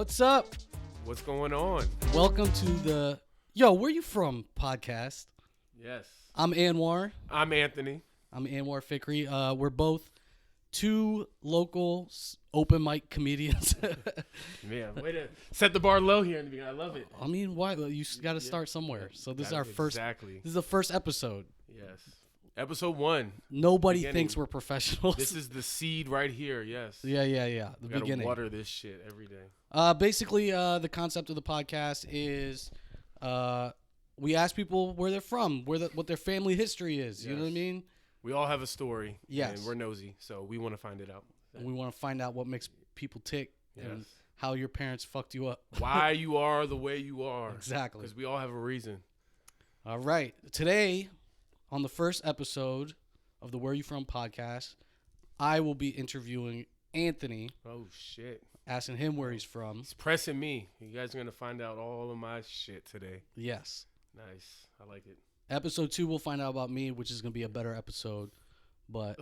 What's up? What's going on? Welcome to the Yo, Where You From podcast. Yes. I'm Anwar. I'm Anthony. I'm Anwar Fikri. We're both two local open mic comedians. Man, way to set the bar low here in the beginning. I love it. I mean, why? You got to start somewhere. So this is our first. Exactly. This is the first episode. Yes. Episode 1. Nobody Beginning. thinks we're professionals. This is the seed right here. Yes. Yeah. The We gotta beginning. water this shit every day. Basically, the concept of the podcast is, we ask people where they're from, what their family history is. You know what I mean? We all have a story. Yes. And we're nosy, so we want to find it out. And we want to find out what makes people tick and how your parents fucked you up. Why you are the way you are. Exactly. Because we all have a reason. All right. Today, on the first episode of the Where You From podcast, I will be interviewing Anthony. Oh, shit. Asking him where he's from. He's pressing me. You guys are going to find out all of my shit today. Yes. Nice. I like it. Episode 2, we'll find out about me, which is going to be a better episode. But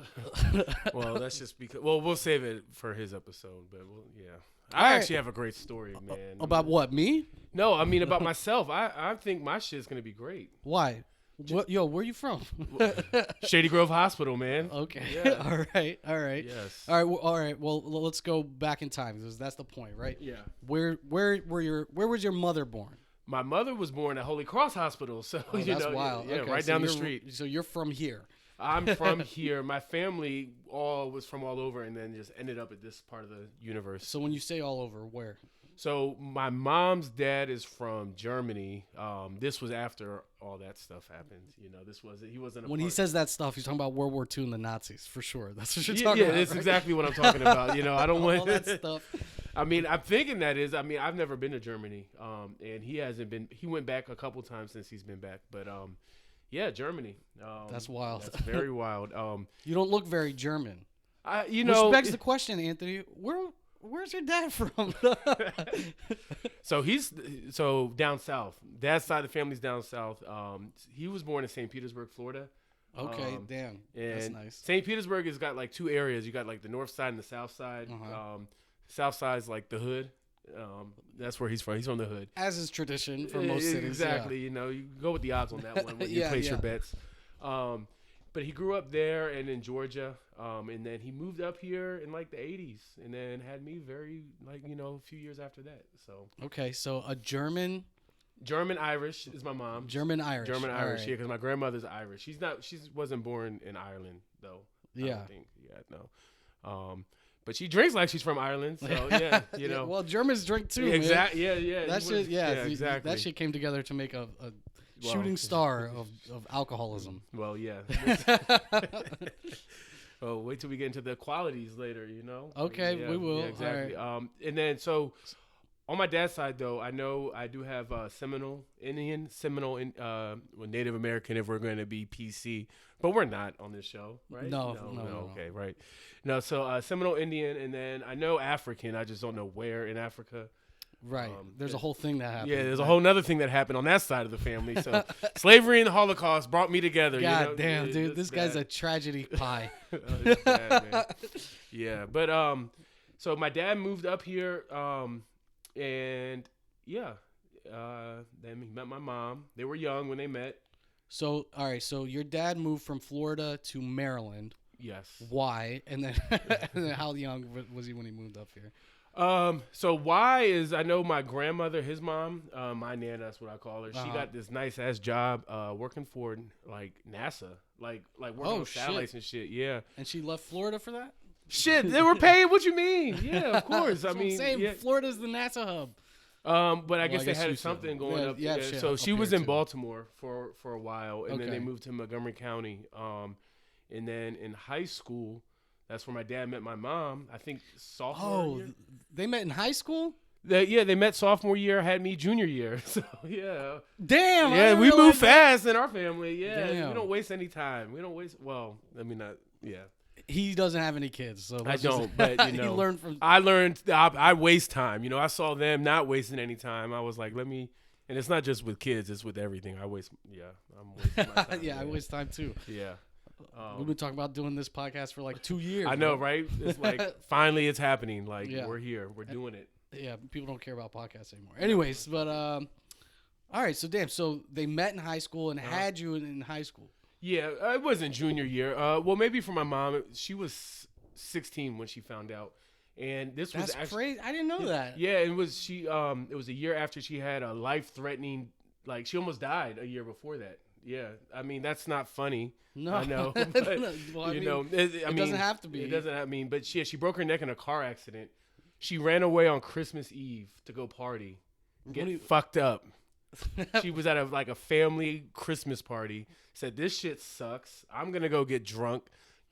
well, that's just because. Well, we'll save it for his episode. But yeah, I actually have a great story, man. About what, me? No, I mean about myself. I think my shit's gonna be great. Why? Where you from? Shady Grove Hospital, man. Okay. Yeah. All right. Yes. All right. Well, let's go back in time because that's the point, right? Yeah. Where was your mother born? My mother was born at Holy Cross Hospital, so that's wild. Yeah, okay, right so down the street. So you're from here. I'm from here. My family was from all over, and then just ended up at this part of the universe. So when you say all over, where? So my mom's dad is from Germany. This was after all that stuff happened. You know, he wasn't. When he says that stuff, he's talking about World War II and the Nazis for sure. That's what you're yeah, talking about. Yeah, that's right? exactly what I'm talking about. You know, I don't want all that stuff. I mean, I'm thinking that is. I mean, I've never been to Germany, and he hasn't been. He went back a couple times since he's been back, but yeah, Germany. That's wild. That's very wild. You don't look very German. You know, which begs the question, Anthony. Where's your dad from? So down south. Dad's side of the family's down south. He was born in St. Petersburg, Florida. Okay, damn. That's nice. St. Petersburg has got like two areas. You got like the north side and the south side. South side's like the hood. That's where he's from. He's from the hood. As is tradition for most cities. Exactly. Yeah. You know, you go with the odds on that one when you place your bets. But he grew up there and in Georgia. And then he moved up here in like the 80s and then had me a few years after that. So okay, so a German Irish is my mom. German Irish. Yeah, because my grandmother's Irish. She wasn't born in Ireland though. Yeah. I don't think. Yeah, no. But she drinks like she's from Ireland, so yeah, you know. Well, Germans drink too. Exactly. Man. Yeah. That shit. Yeah, exactly. That shit came together to make a shooting star of alcoholism. Well, yeah. Oh, wait till we get into the qualities later, you know. Okay, yeah, we will. Yeah, exactly. All right. And then so on my dad's side though, I know I do have Seminole Indian, Native American if we're going to be PC, but we're not on this show, right? No. Okay, right. No, so Seminole Indian, and then I know African. I just don't know where in Africa. Right. There's a whole thing that happened. Yeah, there's a whole nother thing that happened on that side of the family. So slavery and the Holocaust brought me together. God damn, dude. This guy's a tragedy pie. It's bad, man. Yeah, but so my dad moved up here, and yeah, then he met my mom. They were young when they met. So, all right. So your dad moved from Florida to Maryland. Yes. Why? And then, how young was he when he moved up here? So why is I know my grandmother, his mom, my nana, that's what I call her. She got this nice ass job, working for like NASA, like working with satellites and shit. Yeah. And she left Florida for that? Shit, they were paid. What you mean? Yeah, of course. I mean, I'm saying, yeah. Florida's the NASA hub. But I guess they had something going up there. So she was in Baltimore for a while, and then they moved to Montgomery County. And then in high school, that's where my dad met my mom. I think sophomore year. They met in high school? They met sophomore year, had me junior year. So, yeah. Damn. Yeah, we move fast in our family. Yeah. Damn. We don't waste any time. Yeah. He doesn't have any kids. So I don't, but, you know. He learned from. I waste time. You know, I saw them not wasting any time. I was like, and it's not just with kids, it's with everything. I'm wasting my time. I waste time too. Yeah. We've been talking about doing this podcast for like 2 years. I know, right? It's like finally it's happening. Like we're here, we're doing it. Yeah, people don't care about podcasts anymore. Anyways, but all right. So damn. So they met in high school and had you in high school. Yeah, it wasn't junior year. Well, maybe for my mom, she was 16 when she found out, and this was actually crazy. I didn't know that. Yeah, it was she. It was a year after she had a life-threatening. Like she almost died a year before that. Yeah, I mean that's not funny. No, I know. But, well, it doesn't have to be. It doesn't. I mean, but she broke her neck in a car accident. She ran away on Christmas Eve to go party, get fucked up. She was at a family Christmas party. Said this shit sucks. I'm gonna go get drunk.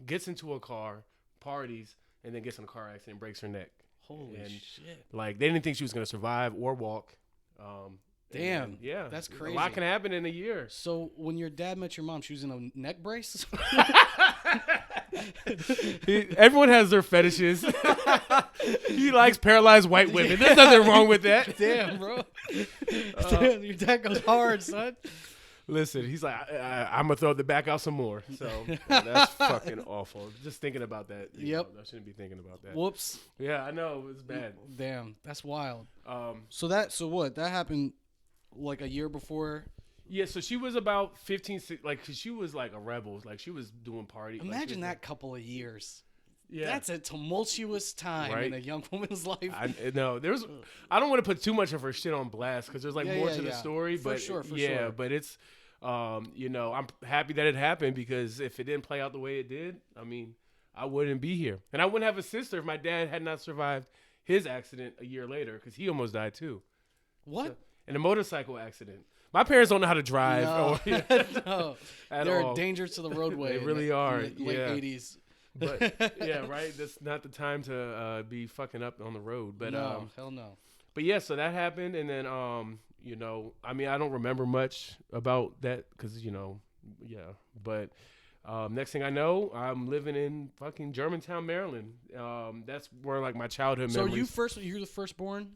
Gets into a car, parties, and then gets in a car accident and breaks her neck. Holy shit! Like they didn't think she was gonna survive or walk. Damn. Yeah. That's crazy. A lot can happen in a year. So when your dad met your mom, she was in a neck brace? Everyone has their fetishes. He likes paralyzed white women. There's nothing wrong with that. Damn, bro. Damn, your dad goes hard, son. Listen, he's like, I'm going to throw the back out some more. So that's fucking awful. Just thinking about that. Yep. I shouldn't be thinking about that. Whoops. Yeah, I know. It's bad. Damn, that's wild. So what? That happened like a year before? Yeah, so she was about 15, cause she was like a rebel. Like she was doing party. Imagine that couple of years. Yeah. That's a tumultuous time in a young woman's life. I don't want to put too much of her shit on blast because there's more to the story. For sure. But it's, I'm happy that it happened because if it didn't play out the way it did, I mean, I wouldn't be here. And I wouldn't have a sister if my dad had not survived his accident a year later because he almost died too. What? So, in a motorcycle accident. My parents don't know how to drive. No, they're a danger to the roadway. They really are. In the late 80s. But yeah, right. That's not the time to be fucking up on the road. But no, hell no. But yeah, so that happened, and then I mean, I don't remember much about that because yeah. But next thing I know, I'm living in fucking Germantown, Maryland. That's where my childhood memories. So you're the firstborn?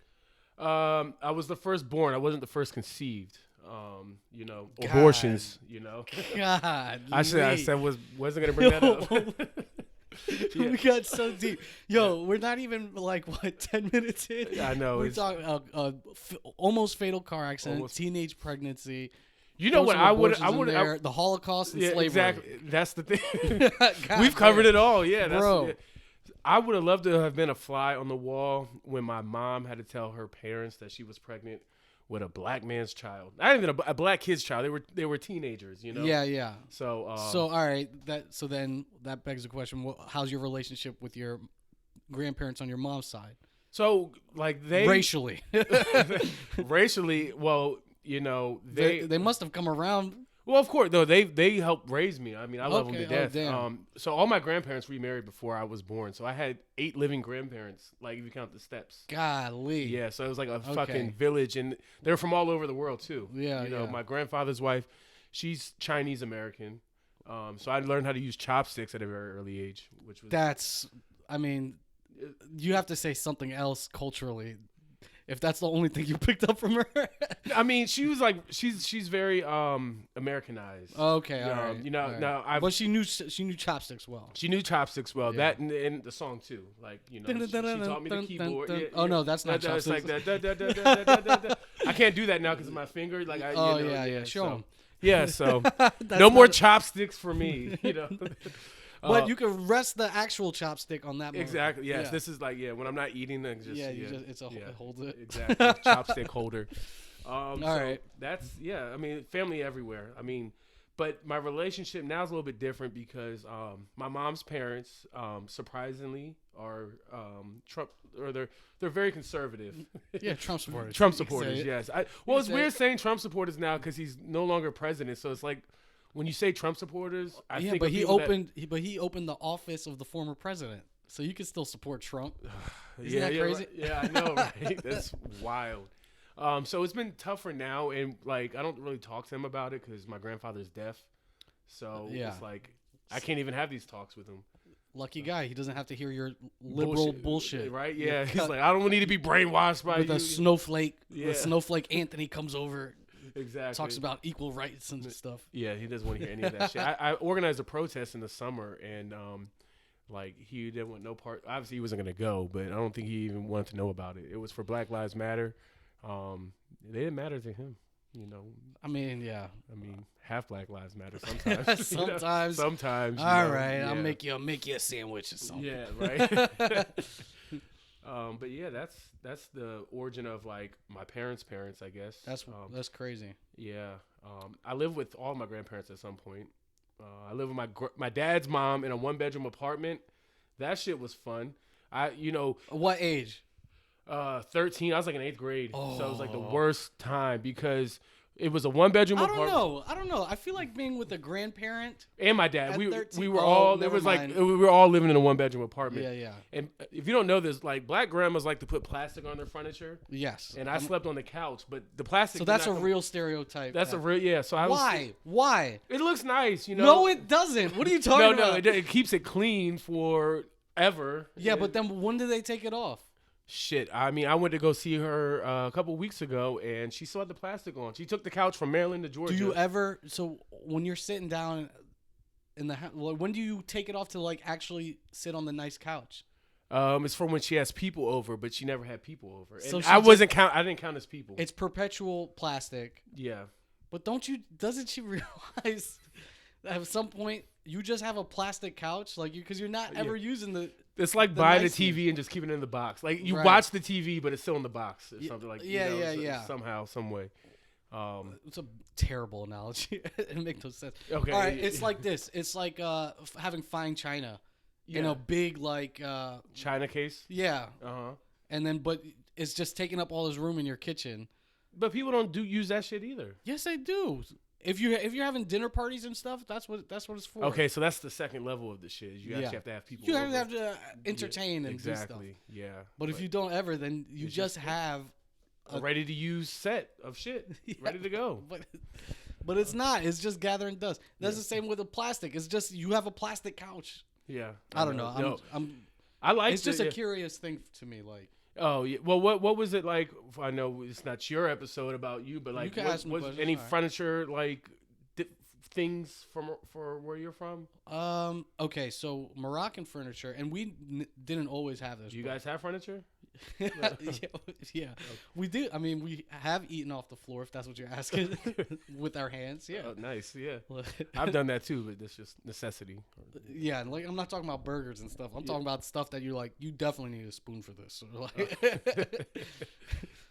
I was the firstborn. I wasn't the first conceived. Abortions. God. I said wasn't gonna bring that up. We got so deep. Yo, we're not even 10 minutes in. I know. We're talking almost fatal car accident, teenage pregnancy. You know what? I would the Holocaust and slavery. Exactly. That's the thing. We've covered it all. Yeah, bro. I would have loved to have been a fly on the wall when my mom had to tell her parents that she was pregnant with a black man's child. Not even a black kid's child. They were teenagers, Yeah. So all right. Then that begs the question: how's your relationship with your grandparents on your mom's side? So they racially, well, they must have come around. Well, of course, though they helped raise me. I mean, I love them to death. Damn. So all my grandparents remarried before I was born. So I had 8 living grandparents, if you count the steps. Golly. Yeah, so it was like a fucking village, and they're from all over the world too. Yeah, my grandfather's wife, she's Chinese American. So I learned how to use chopsticks at a very early age, which was you have to say something else culturally. If that's the only thing you picked up from her. I mean, she was she's very Americanized. Okay, all right. Now but she knew chopsticks well. She knew chopsticks well. Yeah. That and the song too. She taught me the keyboard. Oh no, that's not chopsticks. It's like I can't do that now because of my finger. Show them. Yeah, so no more chopsticks for me. But you can rest the actual chopstick on that moment. Exactly. Yes. Yeah. This is when I'm not eating, then just it's a hold it. Exactly. Chopstick holder. All right. That's I mean, family everywhere. I mean, but my relationship now is a little bit different because my mom's parents, surprisingly, are Trump, or they're very conservative. Yeah, Trump supporters. Trump supporters. Yes. It's weird saying Trump supporters now because he's no longer president. So it's like. When you say Trump supporters, I think he opened the office of the former president, so you can still support Trump. Isn't that crazy? Right. Yeah, I know, right? That's wild. So it's been tougher now, and I don't really talk to him about it because my grandfather's deaf. So it's I can't even have these talks with him. Lucky guy, he doesn't have to hear your liberal bullshit. Right? Yeah, he's I don't need to be brainwashed by with a snowflake. Yeah. The snowflake Anthony comes over. Exactly. Talks about equal rights and stuff. Yeah, he doesn't want to hear any of that shit. I organized a protest in the summer, and Like, he didn't want no part. Obviously, he wasn't going to go, but I don't think he even wanted to know about it. It was for Black Lives Matter. They didn't matter to him, you know. I mean, yeah. I mean, half Black Lives Matter sometimes. Sometimes. Sometimes. All right, yeah. I'll make you a sandwich or something. Yeah, right. But yeah, that's the origin of like my parents' parents, I guess. That's crazy. Yeah. I lived with all my grandparents at some point. I lived with my dad's mom in a 1-bedroom apartment. That shit was fun. What age? 13. I was like in 8th grade. So it was like the worst time because it was a 1-bedroom apartment. I don't know. I feel like being with a grandparent and my dad. We were all. There was mind. Like we were all living in a 1-bedroom apartment. Yeah. And if you don't know this, like black grandmas like to put plastic on their furniture. Yes. And I slept on the couch, but the plastic. So that's a real stereotype. That's a real yeah. So Why? It looks nice, you know. No, it doesn't. What are you talking about? No, it keeps it clean forever. Yeah, but then when do they take it off? Shit, I mean, I went to go see her a couple weeks ago, and she still had the plastic on. She took the couch from Maryland to Georgia. Do you ever? So when you're sitting down in the house, when do you take it off to like actually sit on the nice couch? It's from when she has people over, but she never had people over. And so I didn't count as people. It's perpetual plastic. Yeah, but doesn't she realize that at some point you just have a plastic couch, like because you're not ever using the. It's like buying a TV and just keeping it in the box. Like you watch the TV, but it's still in the box or something like. Yeah. Somehow, some way. It's a terrible analogy. It makes no sense. Okay. All right, it's like this. It's like having fine china in a big like china case. Yeah. And then, but it's just taking up all this room in your kitchen. But people don't use that shit either. Yes, they do. If you're having dinner parties and stuff, that's what it's for. Okay, so that's the second level of the shit. You actually have to have people. You have to entertain and do stuff. Exactly. Yeah. But if you don't ever, then you just have a ready to use set of shit ready to go. But it's not. It's just gathering dust. That's the same with the plastic. It's just you have a plastic couch. Yeah. I don't know. I like. It's just a curious thing to me. Like. Oh yeah. Well, what was it like? I know it's not your episode about you, but like, was any furniture like things for where you're from? Okay, so Moroccan furniture, and we didn't always have this. Do you guys have furniture? Yeah, okay. We do. I mean, we have eaten off the floor, if that's what you're asking, with our hands. Yeah. Oh, nice. Yeah. I've done that too, but that's just necessity. Yeah, like I'm not talking about burgers and stuff. I'm talking about stuff that you're like, you definitely need a spoon for this. Like,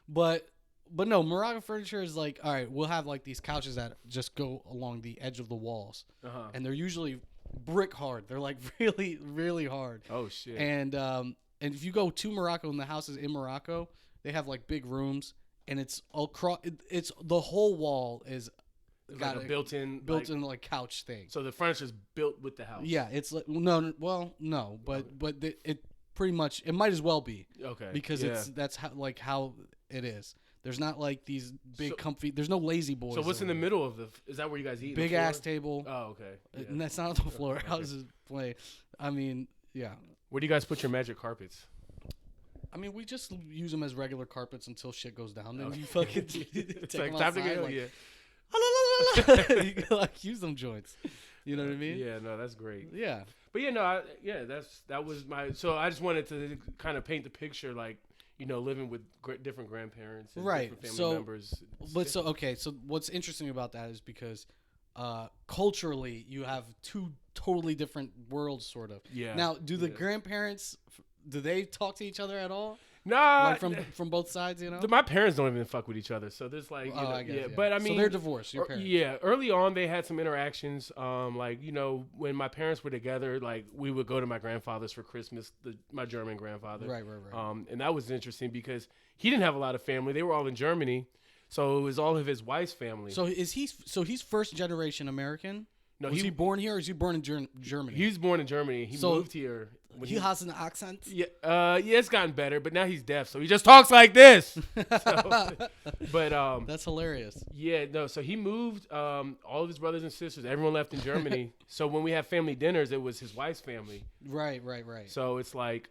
but no, Moroccan furniture is like, all right, we'll have like these couches that just go along the edge of the walls, and they're usually brick hard. They're like really, really hard. Oh shit. And if you go to Morocco and the houses in Morocco, they have like big rooms, and it's all it's the whole wall is got like a built-in like couch thing. So the furniture is built with the house. Yeah, it's like no, but it pretty much it might as well be. Okay. Because that's how it is. There's not like these big comfy. There's no lazy boys. So what's in the middle of is that where you guys eat? Big ass table. Oh, okay. Yeah. And that's not the floor. I was just playing. I mean, yeah. Where do you guys put your magic carpets? I mean, we just use them as regular carpets until shit goes down. Then you fucking take them time outside. To go, like, yeah. You can like use them joints. You know what I mean? Yeah, no, that's great. Yeah. But that was my. So I just wanted to kind of paint the picture, like, you know, living with different grandparents and different family members. So what's interesting about that is because culturally you have two totally different worlds, sort of. Yeah. Now, do the grandparents, do they talk to each other at all? Nah, like from both sides, you know. My parents don't even fuck with each other, so there's like, I guess, yeah. But I mean, so they're divorced. Your parents. Yeah, early on they had some interactions. Like, you know, when my parents were together, like we would go to my grandfather's for Christmas, my German grandfather. Right. And that was interesting because he didn't have a lot of family. They were all in Germany, so it was all of his wife's family. So he's first generation American? No, was he born here or is he born in Germany? He was born in Germany. He moved here. He has an accent? Yeah, it's gotten better, but now he's deaf, so he just talks like this. But that's hilarious. Yeah, no, so he moved, all of his brothers and sisters, everyone left in Germany. So when we have family dinners, it was his wife's family. Right. So it's like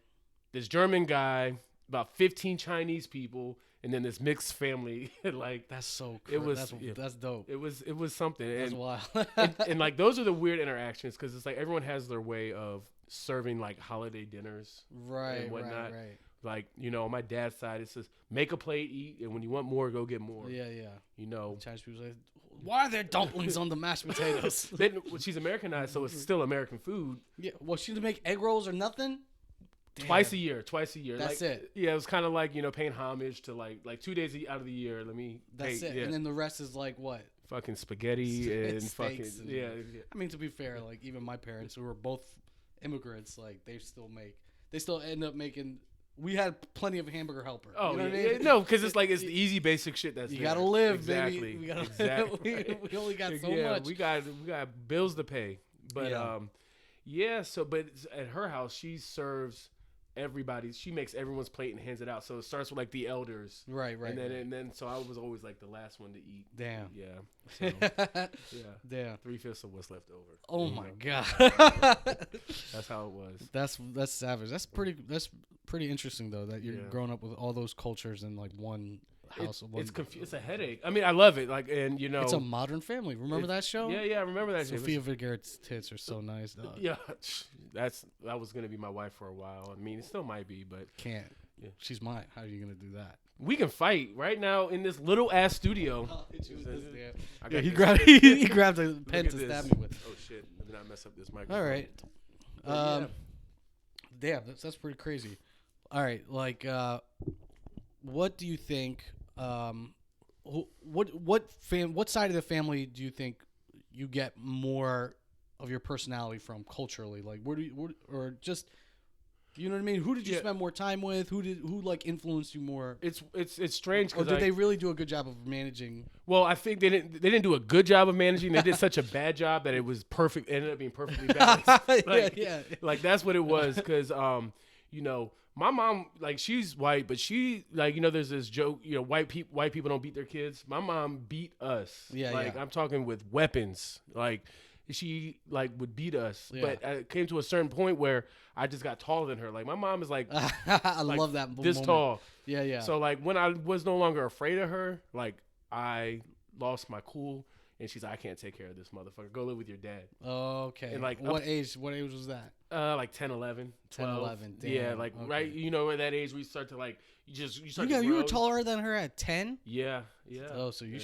this German guy, about 15 Chinese people, and then this mixed family. Like that's so cool. That's dope. It was something. That's wild. and like those are the weird interactions because it's like everyone has their way of serving like holiday dinners, and whatnot. Right. Like, you know, on my dad's side, it says make a plate, eat, and when you want more, go get more. Yeah. You know, Chinese people say, why are there dumplings on the mashed potatoes? She's Americanized, so it's still American food. Yeah. Well, she didn't make egg rolls or nothing. Twice a year. That's like, it. Yeah, it was kind of like, you know, paying homage to like 2 days out of the year. That's it. Yeah. And then the rest is like what? Fucking spaghetti and fucking yeah. I mean, to be fair, like even my parents, who were both immigrants, like they still end up making. We had plenty of hamburger helper. Oh, you know yeah. what I mean? No, because it's like it's the easy basic shit that's you there. Gotta live, exactly. baby. We gotta exactly. we only got so yeah, much. We got bills to pay. But So but at her house, she serves everybody. She makes everyone's plate and hands it out. So it starts with like the elders, right. And then so I was always like the last one to eat. Damn. Yeah. So, yeah. Damn. 3/5 of what's left over. Oh my god. That's how it was. That's savage. That's pretty interesting though that you're growing up with all those cultures in like one house. It's a headache. I mean, I love it. Like, and you know, it's a Modern Family. Remember that show? Yeah, I remember that. Sofia Vergara's tits are so nice, dog. Yeah, that was gonna be my wife for a while. I mean, it still might be, but can't. Yeah. She's mine. How are you gonna do that? We can fight right now in this little ass studio. He grabbed a pen to stab me with. Oh shit! Let me not mess up this microphone. All right. Damn, that's pretty crazy. All right, like, what do you think? What side of the family do you think you get more of your personality from culturally? Like, or just, you know what I mean? Who did you spend more time with? Who like influenced you more? It's strange. Or did they really do a good job of managing? Well, I think they didn't do a good job of managing. They did such a bad job that it was perfect. It ended up being perfectly balanced. Like that's what it was. Because you know, my mom, like, she's white, but she, like, you know, there's this joke, you know, white people don't beat their kids. My mom beat us. I'm talking with weapons. Like, she, like, would beat us. Yeah. But it came to a certain point where I just got taller than her. Like, my mom is, like, I love that this moment. tall. Yeah. So, like, when I was no longer afraid of her, like, I lost my cool. And she's like, I can't take care of this motherfucker. Go live with your dad. Okay. And like, what age was that? Like 10, 11, 12. 10, 11. Damn. Yeah, like, okay. Right, you know, at that age we start to, like, you start to grow. You were taller than her at 10? Yeah. Oh, so you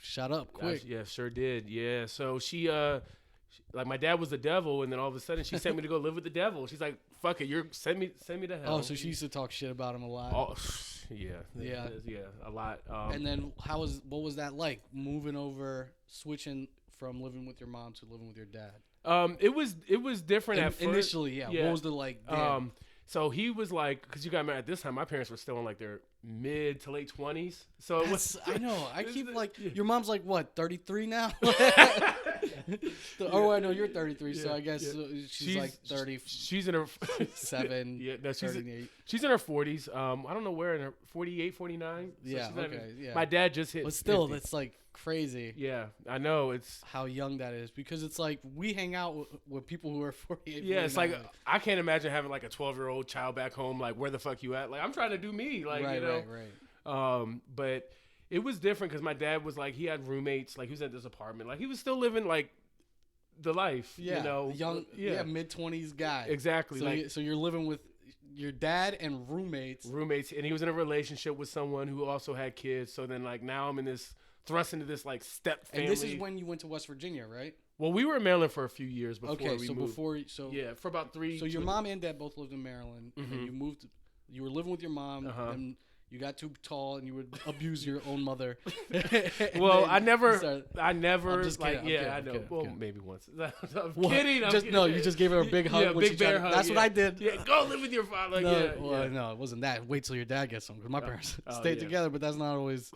shot up quick. Yeah, sure did. Yeah. So she like, my dad was the devil, and then all of a sudden she sent me to go live with the devil. She's like, fuck it, send me to hell. Oh, so she used to talk shit about him a lot. Oh, yeah, a lot. And then what was that like, switching from living with your mom to living with your dad? It was different at first. Initially, yeah. What was the like? So he was like, because you got married at this time, my parents were still in like their mid to late 20s. So it was. I know. I keep like, your mom's like what, 33 now? Oh, I know you're 33, so I guess she's like 30. She's in her 7. Yeah, no, she's 38. She's in her 40s. I don't know where, in her 48, 49. So yeah, okay. Yeah. My dad just hit. But still, 50. that's like crazy. Yeah, I know. It's how young that is, because it's like we hang out with people who are 48. Yeah, it's like I can't imagine having like a 12-year-old child back home. Like, where the fuck you at? Like, I'm trying to do me. Like, right, you know. Right. But it was different because my dad was like, he had roommates. Like, he was at this apartment. Like, he was still living like the life. Yeah, you know, young, mid-20s guy. Exactly. So you're living with your dad and roommates, and he was in a relationship with someone who also had kids. So then, like, now I'm in this thrust into this like step family. And this is when you went to West Virginia, right? Well, we were in Maryland for a few years before we moved. For about 3. So your mom and dad both lived in Maryland, and you moved. You were living with your mom, and you got too tall, and you would abuse your own mother. Well, I never. I'm just like, kidding. I know. Well, maybe once. I'm kidding. No, you just gave her a big hug. Yeah, big bear hug. That's what I did. Yeah, go live with your father. No, it wasn't that. Wait till your dad gets home, because my parents stayed together, but that's not always.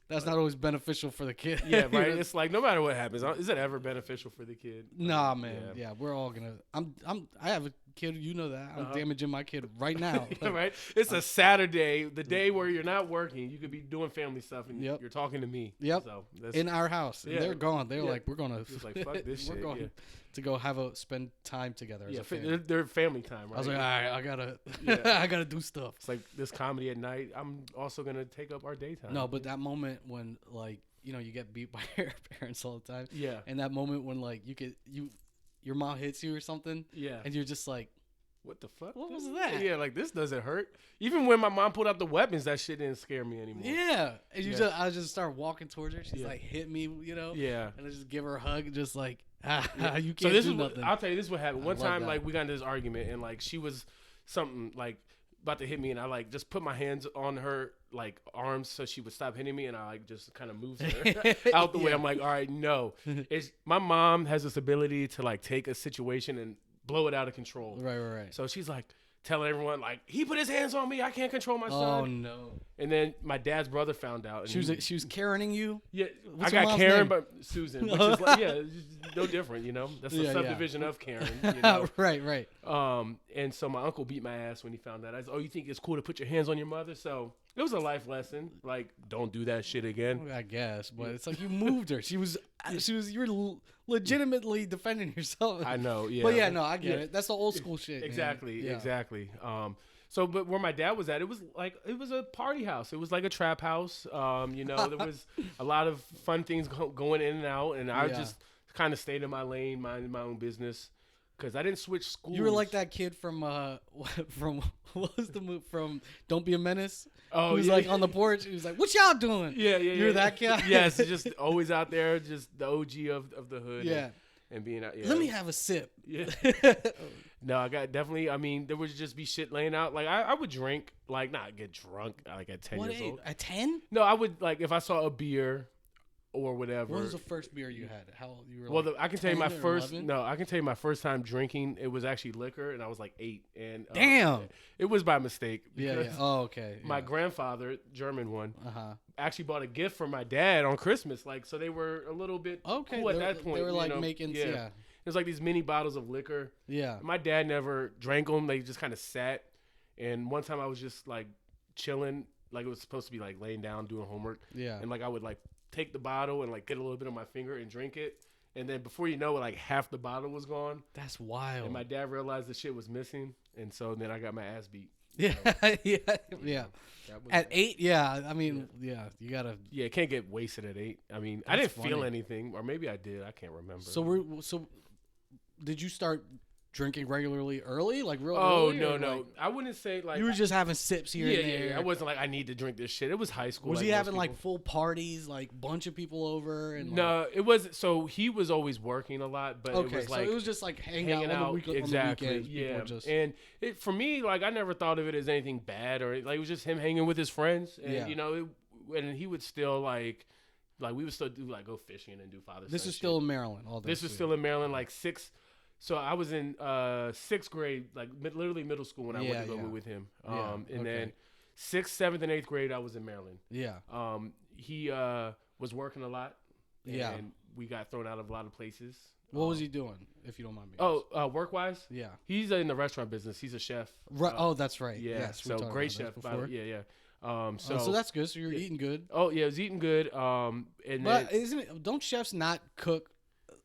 That's not always beneficial for the kid. Yeah, right. It's like, no matter what happens, is it ever beneficial for the kid? Nah, man. Yeah, we're all gonna. I have a kid. You know that. I'm damaging my kid right now. Yeah, right. It's a Saturday, the day where you're not working. You could be doing family stuff, and you're talking to me. Yep. So in our house, and they're gone. They're like, we're gonna. It's like, fuck this shit. We're going to go spend time together. Yeah, they're family time, right? I was like, all right, I gotta do stuff. It's like this comedy at night. I'm also gonna take up our daytime. No, but that moment when like you get beat by your parents all the time. Yeah. And that moment when like your mom hits you or something. Yeah. And you're just like, what the fuck? What was that? Yeah, like this doesn't hurt. Even when my mom pulled out the weapons, that shit didn't scare me anymore. Yeah. And I just start walking towards her. She's like, hit me, Yeah. And I just give her a hug, just like, you can't do nothing. I'll tell you, this is what happened. One time, like, we got into this argument, and like she was something like about to hit me, and I like just put my hands on her like arms so she would stop hitting me, and I like just kind of moved her out the way. I'm like, all right, no. My mom has this ability to like take a situation and blow it out of control. Right. So she's like telling everyone like, he put his hands on me, I can't control my son. Oh no. And then my dad's brother found out. And she was Karening you? Yeah. I got Karen, name? But Susan, which is like, no different, That's a subdivision of Karen. Right. And so my uncle beat my ass when he found that. I said, oh, you think it's cool to put your hands on your mother? So it was a life lesson. Like, don't do that shit again. I guess, but it's like you moved her. You were legitimately defending yourself. I know, yeah. But yeah, no, I get it. That's the old school shit. Exactly. So, but where my dad was at, it was a party house. It was like a trap house. There was a lot of fun things going in and out, and I just kind of stayed in my lane, minding my own business, because I didn't switch schools. You were like that kid from what was the move from Don't Be a Menace? Oh, he was like on the porch. He was like, "What y'all doing?" Yeah. You're that kid. Yes, just always out there, just the OG of the hood. Yeah. And being out. Yeah. Let me have a sip. Yeah. No, I got definitely. I mean, there would just be shit laying out. Like I would drink, like not get drunk, like at 10 years old. At 10? No, I would like if I saw a beer or whatever. What was the first beer you had? How old you were? Well, I can tell you my first. 11? No, I can tell you my first time drinking. It was actually liquor, and I was like 8. And damn, it was by mistake. Yeah. Oh, okay. My grandfather, German one, actually bought a gift for my dad on Christmas. Like, so they were a little bit cool at that point. They were like making It was like these mini bottles of liquor. Yeah. My dad never drank them. They just kind of sat. And one time I was just like chilling, like it was supposed to be like laying down doing homework. Yeah. And like I would like take the bottle and like get a little bit on my finger and drink it. And then before you know it, like half the bottle was gone. That's wild. And my dad realized the shit was missing. And so then I got my ass beat. Yeah. Yeah. At 8, yeah. I mean, you gotta. Yeah, can't get wasted at 8. I mean, I didn't feel anything, or maybe I did. I can't remember. So did you start drinking regularly early, like real early? Oh, no. I wouldn't say like. You were just having sips here and there. Yeah. I wasn't like, I need to drink this shit. It was high school. Was he having like full parties, like bunch of people over? And no, it was. So he was always working a lot, but it was like. So it was just like hanging out on the exactly. On the weekends. Yeah. And for me, like, I never thought of it as anything bad, or like it was just him hanging with his friends. And, and he would still like we would still do like go fishing and do Father's Day. This is still in Maryland. This is still in Maryland, like 6. So I was in 6th grade, like literally middle school when I went to go with him. Then 6th, 7th, and 8th grade, I was in Maryland. Yeah. He was working a lot. And we got thrown out of a lot of places. What was he doing, if you don't mind me? Oh, work-wise? Yeah. He's in the restaurant business. He's a chef. Right. Oh, that's right. Yeah. Yes, so great chef. Yeah. So that's good. So you're eating good. Oh yeah, I was eating good. But isn't it? Don't chefs not cook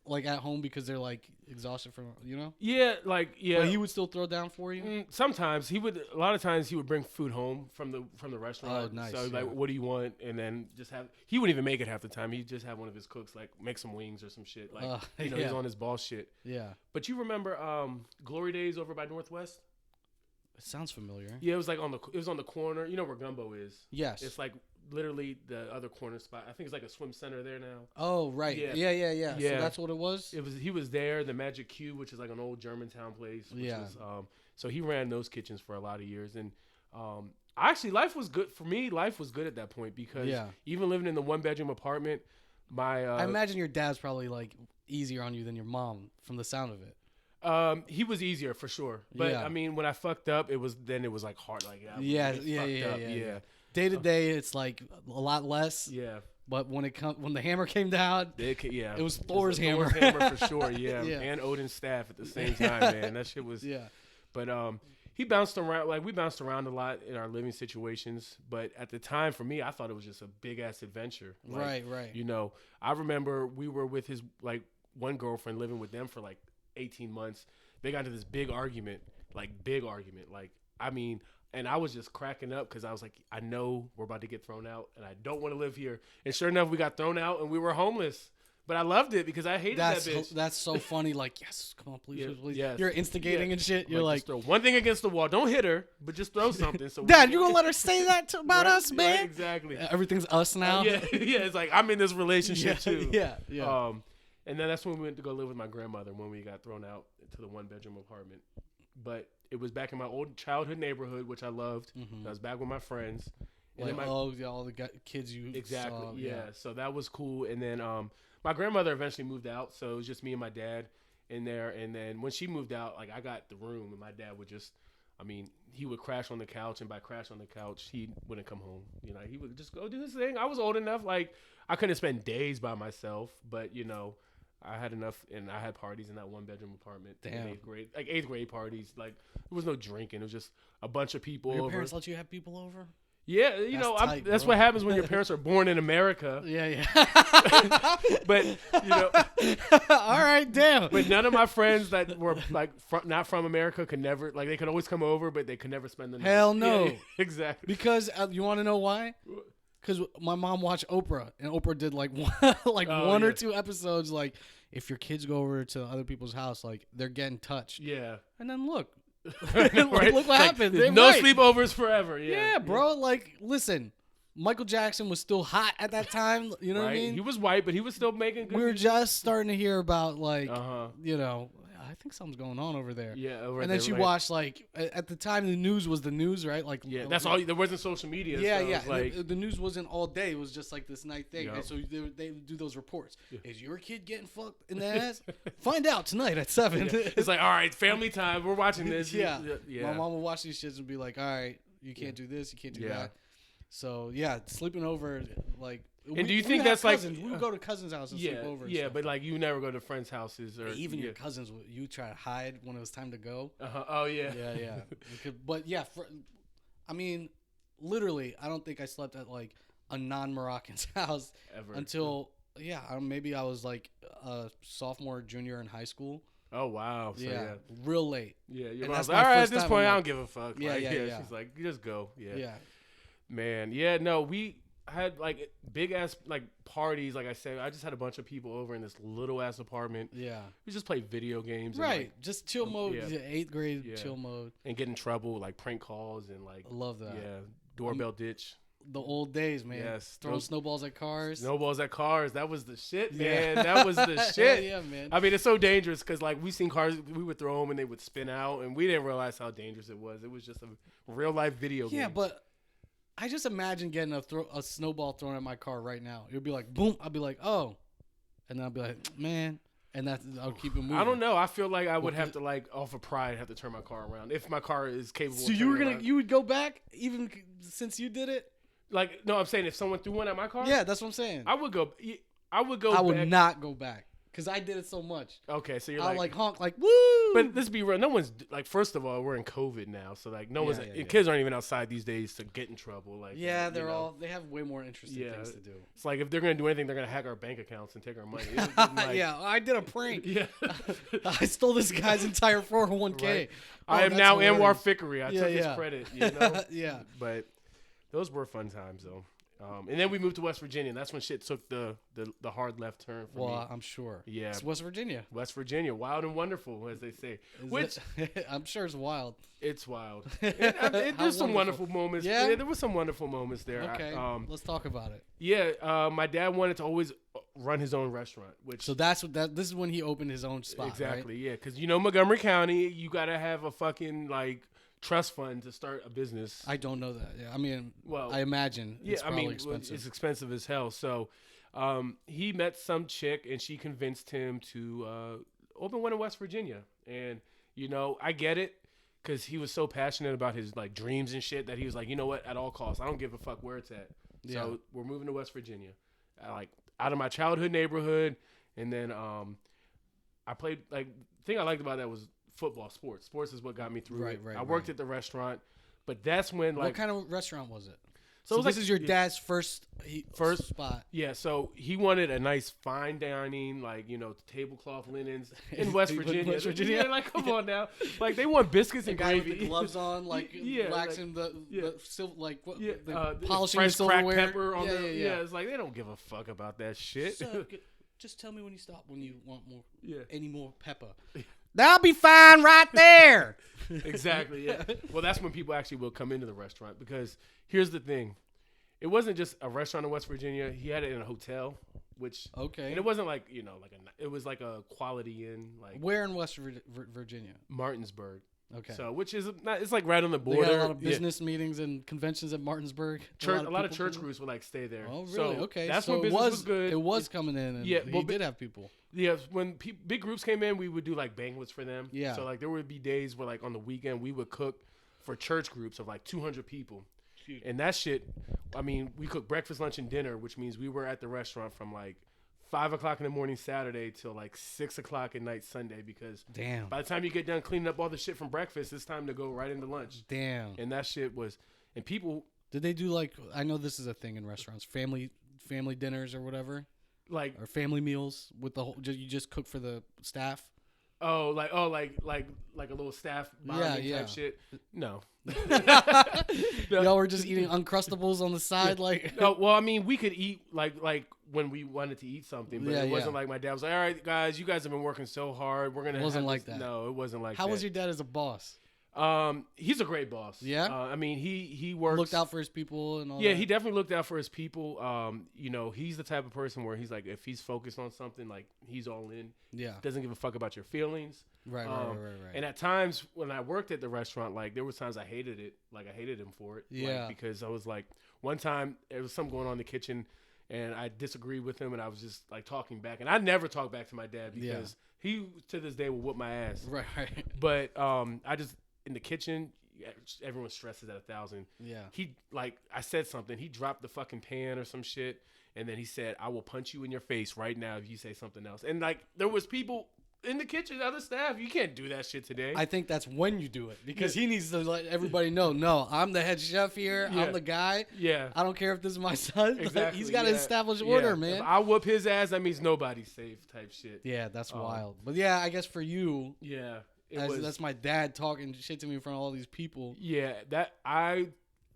like at home because they're like exhausted from Yeah, like But he would still throw down for you. Sometimes he would. A lot of times he would bring food home from the restaurant. Oh, nice. So like, what do you want? And then just have. He wouldn't even make it half the time. He'd just have one of his cooks like make some wings or some shit. Like he's on his boss shit. Yeah. But you remember Glory Days over by Northwest? It sounds familiar. Yeah, it was like on the corner. You know where Gumbo is? Yes. It's like literally the other corner spot. I think it's like a swim center there now. Oh, right. Yeah. So that's what it was? He was there, the Magic Cube, which is like an old Germantown place. So he ran those kitchens for a lot of years. And actually, life was good. For me, life was good at that point because even living in the 1-bedroom apartment, I imagine your dad's probably like easier on you than your mom from the sound of it. He was easier for sure, but I mean, when I fucked up, it was like hard, like yeah. Day to day, it's like a lot less. Yeah, but when the hammer came down, it was Thor's hammer. Thor's hammer for sure. Yeah, and Odin's staff at the same time, man. That shit was. Yeah, but he bounced around. Like we bounced around a lot in our living situations, but at the time, for me, I thought it was just a big ass adventure. Like, right. I remember we were with his like one girlfriend living with them for like 18 months. They got into this big argument. And I was just cracking up because I was like, I know we're about to get thrown out, and I don't want to live here. And sure enough, we got thrown out, and we were homeless. But I loved it because I hated that bitch. That's so funny. Like, yes, come on, please. Yes. You're instigating and shit. You're like, just throw one thing against the wall. Don't hit her, but just throw something. So Dad, you gonna let her say that about us, man? Right, exactly. Everything's us now. Yeah. It's like I'm in this relationship too. Yeah. And then that's when we went to go live with my grandmother when we got thrown out to the 1-bedroom apartment. But it was back in my old childhood neighborhood, which I loved. I was back with my friends. And like, all the kids you saw. Yeah. So that was cool. And then my grandmother eventually moved out, so it was just me and my dad in there. And then when she moved out, like I got the room, and my dad would just, he would crash on the couch, and by crash on the couch, he wouldn't come home. You know, he would just go do his thing. I was old enough, like I couldn't spend days by myself, but you know, I had enough, and I had parties in that 1-bedroom apartment. Damn. In 8th grade, like 8th grade parties. Like there was no drinking; it was just a bunch of people. Your parents let you have people over? Yeah, that's what happens when your parents are born in America. Yeah. But all right, damn. But none of my friends that were like not from America could never, like, they could always come over, but they could never spend the night. Hell no. Yeah, exactly. Because you want to know why? Because my mom watched Oprah, and Oprah did like one or two episodes. Like, if your kids go over to other people's house, like they're getting touched. Yeah. And then look. Right? Look what happened. No sleepovers forever. Yeah, bro. Like, listen, Michael Jackson was still hot at that time. You know what I mean? He was white, but he was still making good. We were just starting to hear about, like, I think something's going on over there. Yeah, and then she watched, like, at the time the news was the news, right? Like, that's all. There wasn't social media. Yeah. Like, the news wasn't all day. It was just like this night thing. Yep. And so they do those reports. Yeah. Is your kid getting fucked in the ass? Find out tonight at 7. Yeah. It's like, all right, family time. We're watching this. Yeah. My mom would watch these shits and be like, all right, you can't do this, you can't do that. So sleeping over, like. And do you think that's cousins. like we would go to cousins' house and sleep over? Yeah, but like you never go to friends' houses or even your cousins. You try to hide when it was time to go. Oh yeah. Yeah. But yeah, literally, I don't think I slept at like a non-Moroccan's house ever until maybe I was like a sophomore, junior in high school. Oh wow! So, yeah, real late. Yeah, your mom's like, all right, at this point, I don't give a fuck. Yeah. She's like, you just go. Yeah. Man, we had like big ass like parties. Like I said, I just had a bunch of people over in this little ass apartment. Yeah, we just played video games. Right, and, like, just chill mode. Yeah. 8th grade chill mode. And get in trouble, like prank calls and like. I love that. Yeah, doorbell ditch. The old days, man. Yes, throwing snowballs at cars. That was the shit, man. That was the shit. Yeah, man. I mean, it's so dangerous because like we seen cars, we would throw them and they would spin out, and we didn't realize how dangerous it was. It was just a real life video game. Yeah, but. I just imagine getting a snowball thrown at my car right now. It would be like, boom. I'll be like, oh. And then I'll be like, man. And I'll keep it moving. I don't know. I feel like I would have to, like, off of pride, have to turn my car around. If my car is capable So of you would go back even since you did it? Like, no, I'm saying if someone threw one at my car? Yeah, that's what I'm saying. I would go I back. would not go back. Because I did it so much. Okay, so you're I'll like honk like, woo! But let's be real. No one's like. First of all, we're in COVID now, so like no one's. Kids aren't even outside these days to get in trouble. Like they have way more interesting things to do. It's like if they're gonna do anything, they're gonna hack our bank accounts and take our money. Like, yeah, I did a prank. Yeah, I stole this guy's entire 401k. Right. I am now Anwar Fikri. I took his credit. You know. Yeah, but those were fun times though. And then we moved to West Virginia. And that's when shit took the hard left turn for me. Well, I'm sure. Yeah. It's West Virginia. West Virginia. Wild and wonderful, as they say. I'm sure it's wild. It's wild. There's some wonderful moments. Yeah? There were some wonderful moments there. Okay. Let's talk about it. Yeah. My dad wanted to always run his own restaurant. So this is when he opened his own spot, exactly, right? Yeah. Because, Montgomery County, you got to have a fucking, like, trust fund to start a business. I don't know that. Yeah, I mean, I imagine it's probably expensive. It's expensive as hell. So, he met some chick and she convinced him to open one in West Virginia. And I get it because he was so passionate about his like dreams and shit that he was like, you know what, at all costs, I don't give a fuck where it's at. Yeah. So we're moving to West Virginia, like out of my childhood neighborhood. And then I played the thing I liked about that was football, sports is what got me through it. I worked at the restaurant, but that's when what kind of restaurant was it? So this is your dad's first spot. Yeah, so he wanted a nice fine dining, like, tablecloth linens in West Virginia. Yeah, like, come on now. Like, they want biscuits and gravy. With the gloves on, like, waxing polishing fresh the silverware. Cracked pepper on it's like, they don't give a fuck about that shit. So, just tell me when you stop, when you want more, any more pepper. That'll be fine right there. Exactly, yeah. Well, that's when people actually will come into the restaurant, because here's the thing. It wasn't just a restaurant in West Virginia. He had it in a hotel, which... Okay. And it wasn't like, it was like a Quality Inn. Like, where in West Virginia? Martinsburg. Okay. So, which is not, it's like right on the border. They got a lot of business meetings and conventions at Martinsburg. A lot of church groups would like stay there. Oh, really? So okay. That's when business was good. It was coming in, and he did have people. Yeah, when big groups came in, we would do like banquets for them. Yeah. So like there would be days where like on the weekend we would cook for church groups of like 200 people. And that shit, I mean, we cooked breakfast, lunch, and dinner, which means we were at the restaurant from like 5 o'clock in the morning Saturday till like 6 o'clock at night Sunday, because by the time you get done cleaning up all the shit from breakfast, it's time to go right into lunch. Damn. And that shit was, and people. Did they do like, I know this is a thing in restaurants, family dinners or whatever? Or family meals with the whole, you just cook for the staff? Like a little staff bonding type shit. No. Y'all were just eating Uncrustables on the side, like. No, well, I mean, we could eat like when we wanted to eat something, but it wasn't like my dad was like, "All right, guys, you guys have been working so hard. We're gonna." It wasn't like that. No, it wasn't like that. How was your dad as a boss? He's a great boss. Yeah. I mean, he works. Looked out for his people and all. Yeah, that. he definitely looked out for his people. He's the type of person where he's like, if he's focused on something, like he's all in. Yeah. Doesn't give a fuck about your feelings. Right. And at times when I worked at the restaurant, like there was times I hated it. Like I hated him for it. Yeah. Because I was like, one time there was something going on in the kitchen, and I disagreed with him, and I was just like talking back, and I never talk back to my dad because he to this day will whoop my ass. Right. But I just in the kitchen. Everyone stresses at 1,000. Yeah. He I said something. He dropped the fucking pan or some shit, and then he said, "I will punch you in your face right now if you say something else." And like there was people in the kitchen, other staff. You can't do that shit today. I think that's when you do it, because he needs to let everybody know. No, I'm the head chef here. Yeah. I'm the guy. Yeah. I don't care if this is my son. Exactly. He's got to establish order, man. If I whoop his ass, that means nobody's safe. Type shit. Yeah, that's wild. But yeah, I guess for you. Yeah. That's my dad talking shit to me in front of all these people. Yeah, that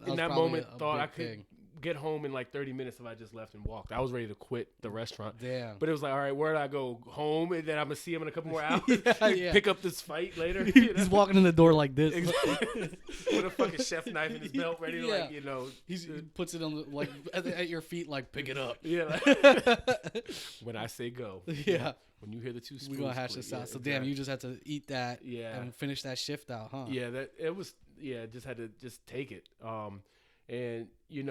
moment thought I could get home in like 30 minutes if I just left and walked. I was ready to quit the restaurant. Damn. But it was like, all right, where do I go? Home, and then I'm gonna see him in a couple more hours. Pick up this fight later. He's walking in the door like this, with a fucking chef knife in his belt, ready to He puts it on at your feet, like pick it up. Yeah. When I say go. Yeah. When you hear the two spoons, we're gonna hash this out. So damn, you just had to eat that and finish that shift out, huh? Yeah, just had to take it. And a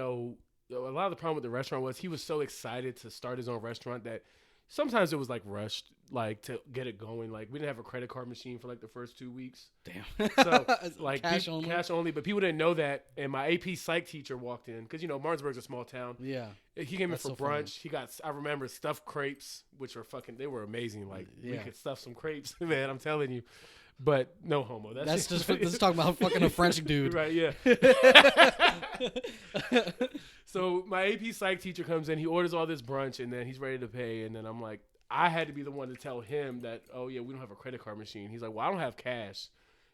lot of the problem with the restaurant was he was so excited to start his own restaurant that sometimes it was like rushed, like to get it going. Like we didn't have a credit card machine for like the first 2 weeks. Damn. So like cash only, but people didn't know that. And my AP Psych teacher walked in because Martinsburg's a small town. Yeah. He came in for brunch. Funny. I remember stuffed crepes, which they were amazing. Like we could stuff some crepes, man. I'm telling you. But no homo. That's just this is talking about fucking a French dude. Right, yeah. So my AP Psych teacher comes in, he orders all this brunch, and then he's ready to pay. And then I'm like, I had to be the one to tell him that, oh, yeah, we don't have a credit card machine. He's like, well, I don't have cash.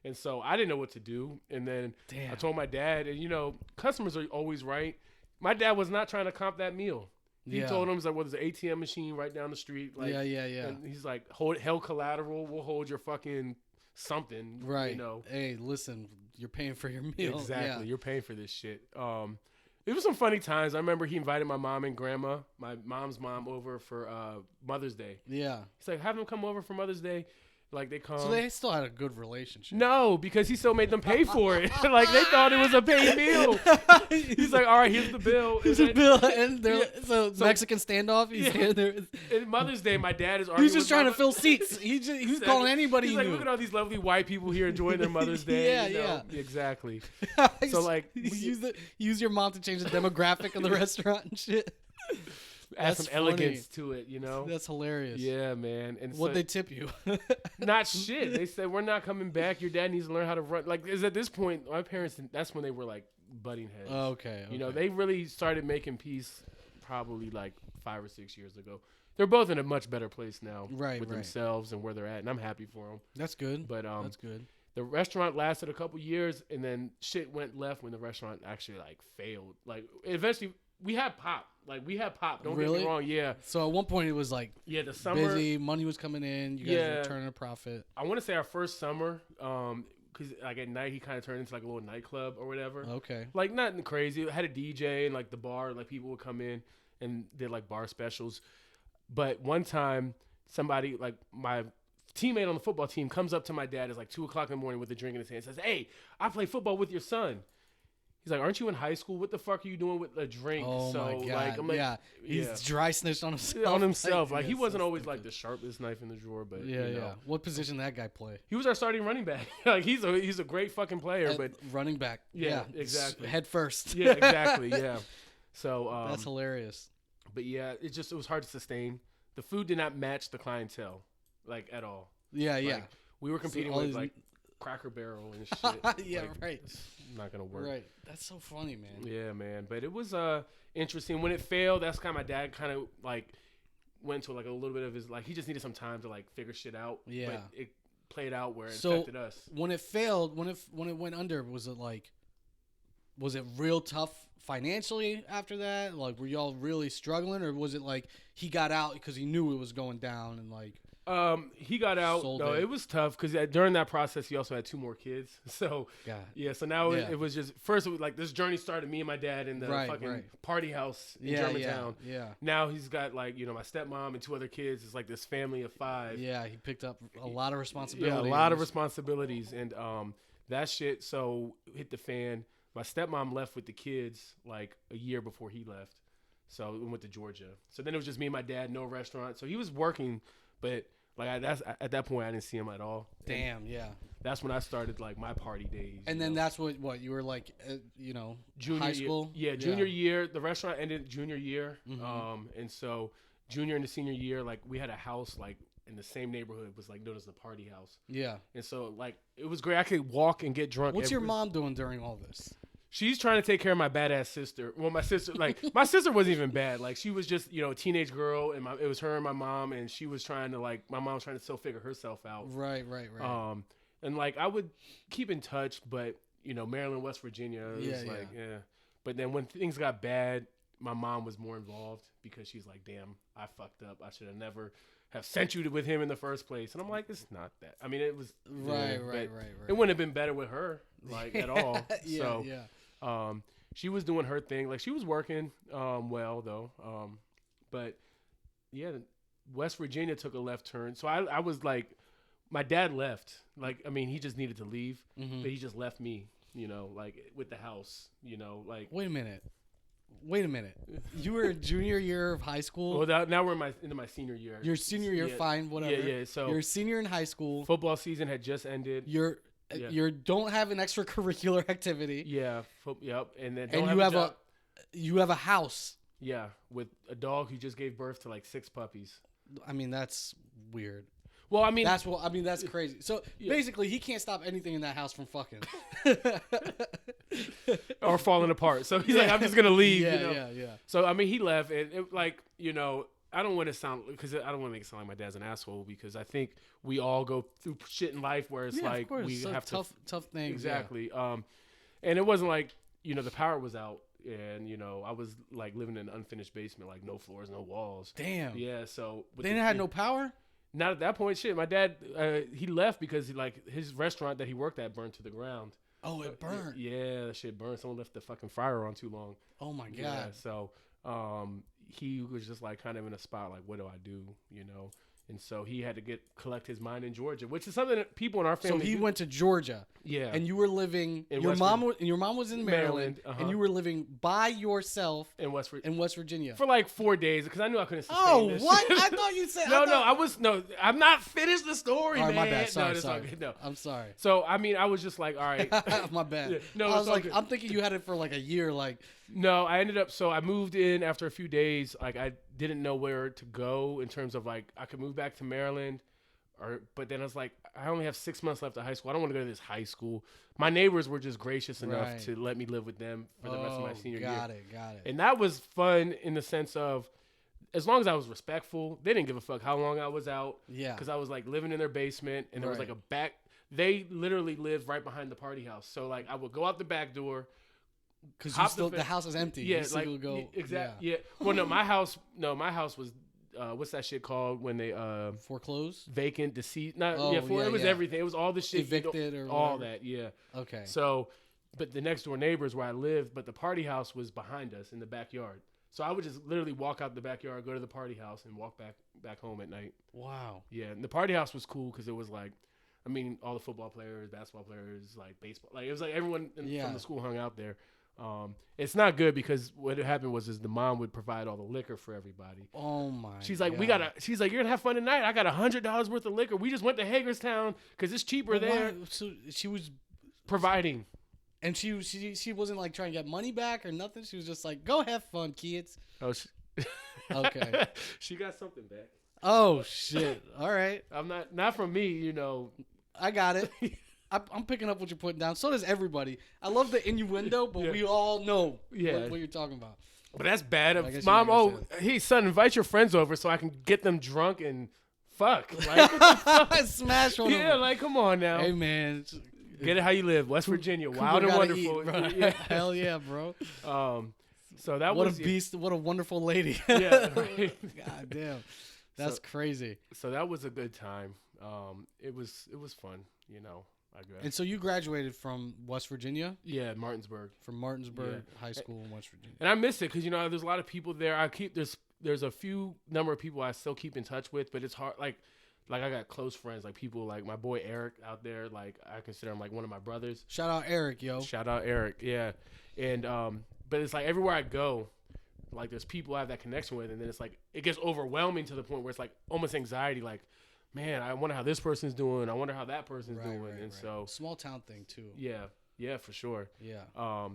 And so I didn't know what to do. And then I told my dad, and, customers are always right. My dad was not trying to comp that meal. He told him, he's like, well, there's an ATM machine right down the street. Like, yeah. And he's like, held collateral. We'll hold your fucking something. Right. Hey, listen, you're paying for your meal. Exactly. Yeah. You're paying for this shit. It was some funny times. I remember he invited my mom and grandma, my mom's mom, over for Mother's Day. Yeah. He's like, have them come over for Mother's Day. Like, they come. So they still had a good relationship. No, because he still made them pay for it. Like, they thought it was a paid meal. He's like, all right, here's the bill. Here's the bill. And they're so Mexican standoff. He's standing there. And Mother's Day, my dad is arguing. He was just trying to fill seats. He's calling anybody he's he like, knew. look at all these lovely white people here enjoying their Mother's Day. Yeah. Exactly. So, like. Use your mom to change the demographic of the restaurant and shit. Add some elegance to it, That's hilarious. Yeah, man. And what'd they tip you? Not shit. They said, we're not coming back. Your dad needs to learn how to run. Like, is at this point, my parents, that's when they were like butting heads. Okay. You know, they really started making peace probably like 5 or 6 years ago. They're both in a much better place now with themselves and where they're at, and I'm happy for them. That's good. But that's good. The restaurant lasted a couple years, and then shit went left when the restaurant actually like failed. Like eventually, we had pop. Like we had pop. Don't get me wrong. Yeah. So at one point it was like the summer busy, money was coming in. You guys were turning a profit. I want to say our first summer, because like at night he kind of turned into like a little nightclub or whatever. Okay. Like nothing crazy. It had a DJ and like the bar, like people would come in and did like bar specials. But one time, somebody like my teammate on the football team comes up to my dad. It's like 2:00 in the morning with a drink in his hand. And says, "Hey, I play football with your son." He's like, "Aren't you in high school? What the fuck are you doing with a drink?" Oh so, my god! Like, I'm like, He's dry snitched on himself. On himself. Like he wasn't always like the sharpest knife in the drawer, but you know. What position did that guy play? He was our starting running back. Like he's a great fucking player, but running back. Yeah, exactly. Head first. Yeah, exactly. Yeah. So that's hilarious. But yeah, it was hard to sustain. The food did not match the clientele, like at all. Yeah, like, we were competing with like Cracker Barrel and shit. Yeah, like, right. It's not gonna work. Right. That's so funny, man. Yeah, man. But it was interesting. When it failed, that's kind of my dad kind of like went to like a little bit of his like he just needed some time to like figure shit out. Yeah. But it played out where it affected us. When it failed, when it went under, was it real tough financially after that? Like, were y'all really struggling, or was it like he got out because he knew it was going down and like? He got out. No, it was tough because during that process, he also had 2 more kids. So so now it was just first it was like this journey started me and my dad in the fucking party house in Germantown. Yeah. Now he's got like my stepmom and 2 other kids. It's like this family of 5. Yeah, he picked up a lot of responsibilities. Yeah, a lot of responsibilities, and that shit so hit the fan. My stepmom left with the kids like a year before he left, so we went to Georgia. So then it was just me and my dad, no restaurant. So he was working, but like at that point I didn't see him at all. Damn, yeah. That's when I started like my party days. And then that's what you were like, junior high school. Yeah, junior year. The restaurant ended junior year, and so junior and the senior year, like we had a house like in the same neighborhood. It was like known as the party house. Yeah. And so like it was great. I could walk and get drunk. What's your mom doing during all this? She's trying to take care of my badass sister. Well, my sister, my sister wasn't even bad. Like, she was just, a teenage girl, and it was her and my mom, and she was trying to, my mom was trying to still figure herself out. Right. And, I would keep in touch, but, Maryland, West Virginia, it was But then when things got bad, my mom was more involved because she's like, damn, I fucked up. I should have never have sent you with him in the first place. And I'm like, it's not that. I mean, it was. Right. It wouldn't have been better with her, at all. So, she was doing her thing. Like, she was working well, though. But, yeah, West Virginia took a left turn. So I was like, my dad left. Like, I mean, he just needed to leave. Mm-hmm. But he just left me, with the house, Wait a minute. You were in junior year of high school? Well, now we're into my senior year. Your senior year, fine, whatever. Yeah. So you're a senior in high school. Football season had just ended. You don't have an extracurricular activity. Yeah. Yep. And then you have a house. Yeah, with a dog who just gave birth to like 6 puppies. I mean, that's weird. Well, I mean, that's crazy. So basically, he can't stop anything in that house from fucking or falling apart. So he's like, I'm just gonna leave. Yeah. So I mean, he left, and I don't want to sound because I don't want to make it sound like my dad's an asshole because I think we all go through shit in life where it's like we have tough things. Exactly. Yeah. And it wasn't like the power was out. And I was like living in an unfinished basement, like no floors, no walls. Damn. Yeah. So they didn't have no power. Not at that point. Shit, my dad, he left because his restaurant that he worked at burned to the ground. Oh, it burned. Yeah, that shit burned. Someone left the fucking fryer on too long. Oh my god. Yeah, so he was just like kind of in a spot like, what do I do? And so he had to collect his mind in Georgia, which is something that people in our family. So he went to Georgia. Yeah. And you were living. Your mom was in Maryland, and you were living by yourself in West Virginia for like 4 days because I knew I couldn't sustain this. Oh, what? I thought you said. I'm not finished the story, man. My bad. Sorry. No, I'm sorry. So I mean, I was just like, all right, my bad. Yeah. No, I was like, I'm thinking you had it for like a year, like. No, I ended up. So I moved in after a few days. Like I didn't know where to go in terms of like I could move back to Maryland, But then I was like, I only have 6 months left of high school. I don't want to go to this high school. My neighbors were just gracious enough to let me live with them for the rest of my senior year. Got it. And that was fun in the sense of, as long as I was respectful, they didn't give a fuck how long I was out. Yeah. Because I was like living in their basement, and there was like a back. They literally lived right behind the party house. So like I would go out the back door. Because the house is empty. Yeah, exactly. Yeah. Well, no, my house was. What's that shit called when they foreclose? Vacant, deceased. It was everything. It was all the shit. Evicted or all whatever. that. Yeah. Okay. So, but the next door neighbors where I lived, but the party house was behind us in the backyard. So I would just literally walk out the backyard, go to the party house, and walk back home at night. Wow. Yeah, and the party house was cool because it was like, I mean, all the football players, basketball players, like baseball, like it was like everyone from the school hung out there. It's not good because what happened was the mom would provide all the liquor for everybody. Oh my! She's like, she's like, you're gonna have fun tonight. I got $100 worth of liquor. We just went to Hagerstown because it's cheaper there. So she was providing, and she wasn't like trying to get money back or nothing. She was just like, go have fun, kids. Oh, okay. She got something back. Oh shit! All right. I'm not from me, you know. I got it. I'm picking up what you're putting down. So does everybody. I love the innuendo, but we all know what you're talking about. But that's bad. Mom, hey, son, invite your friends over so I can get them drunk and fuck. Like, fuck? Smash on them. Yeah, like, come on now. Hey, man. Get it how you live. West Virginia. Wild and wonderful. Eat, hell yeah, bro. So that what a beast. What a wonderful lady. Yeah. Right. God damn. That's crazy. So that was a good time. It was fun, you know. I guess. And so you graduated from West Virginia? Yeah, Martinsburg. From Martinsburg High School in West Virginia. And I miss it because, you know, there's a lot of people there. There's a few number of people I still keep in touch with, but it's hard. Like I got close friends, like people like my boy Eric out there. Like I consider him like one of my brothers. Shout out Eric, yo. Shout out Eric, yeah. And but it's like everywhere I go, like there's people I have that connection with, and then it's like it gets overwhelming to the point where it's like almost anxiety, like, man, I wonder how this person's doing. I wonder how that person's doing. And so small town thing too. Yeah, for sure. Yeah.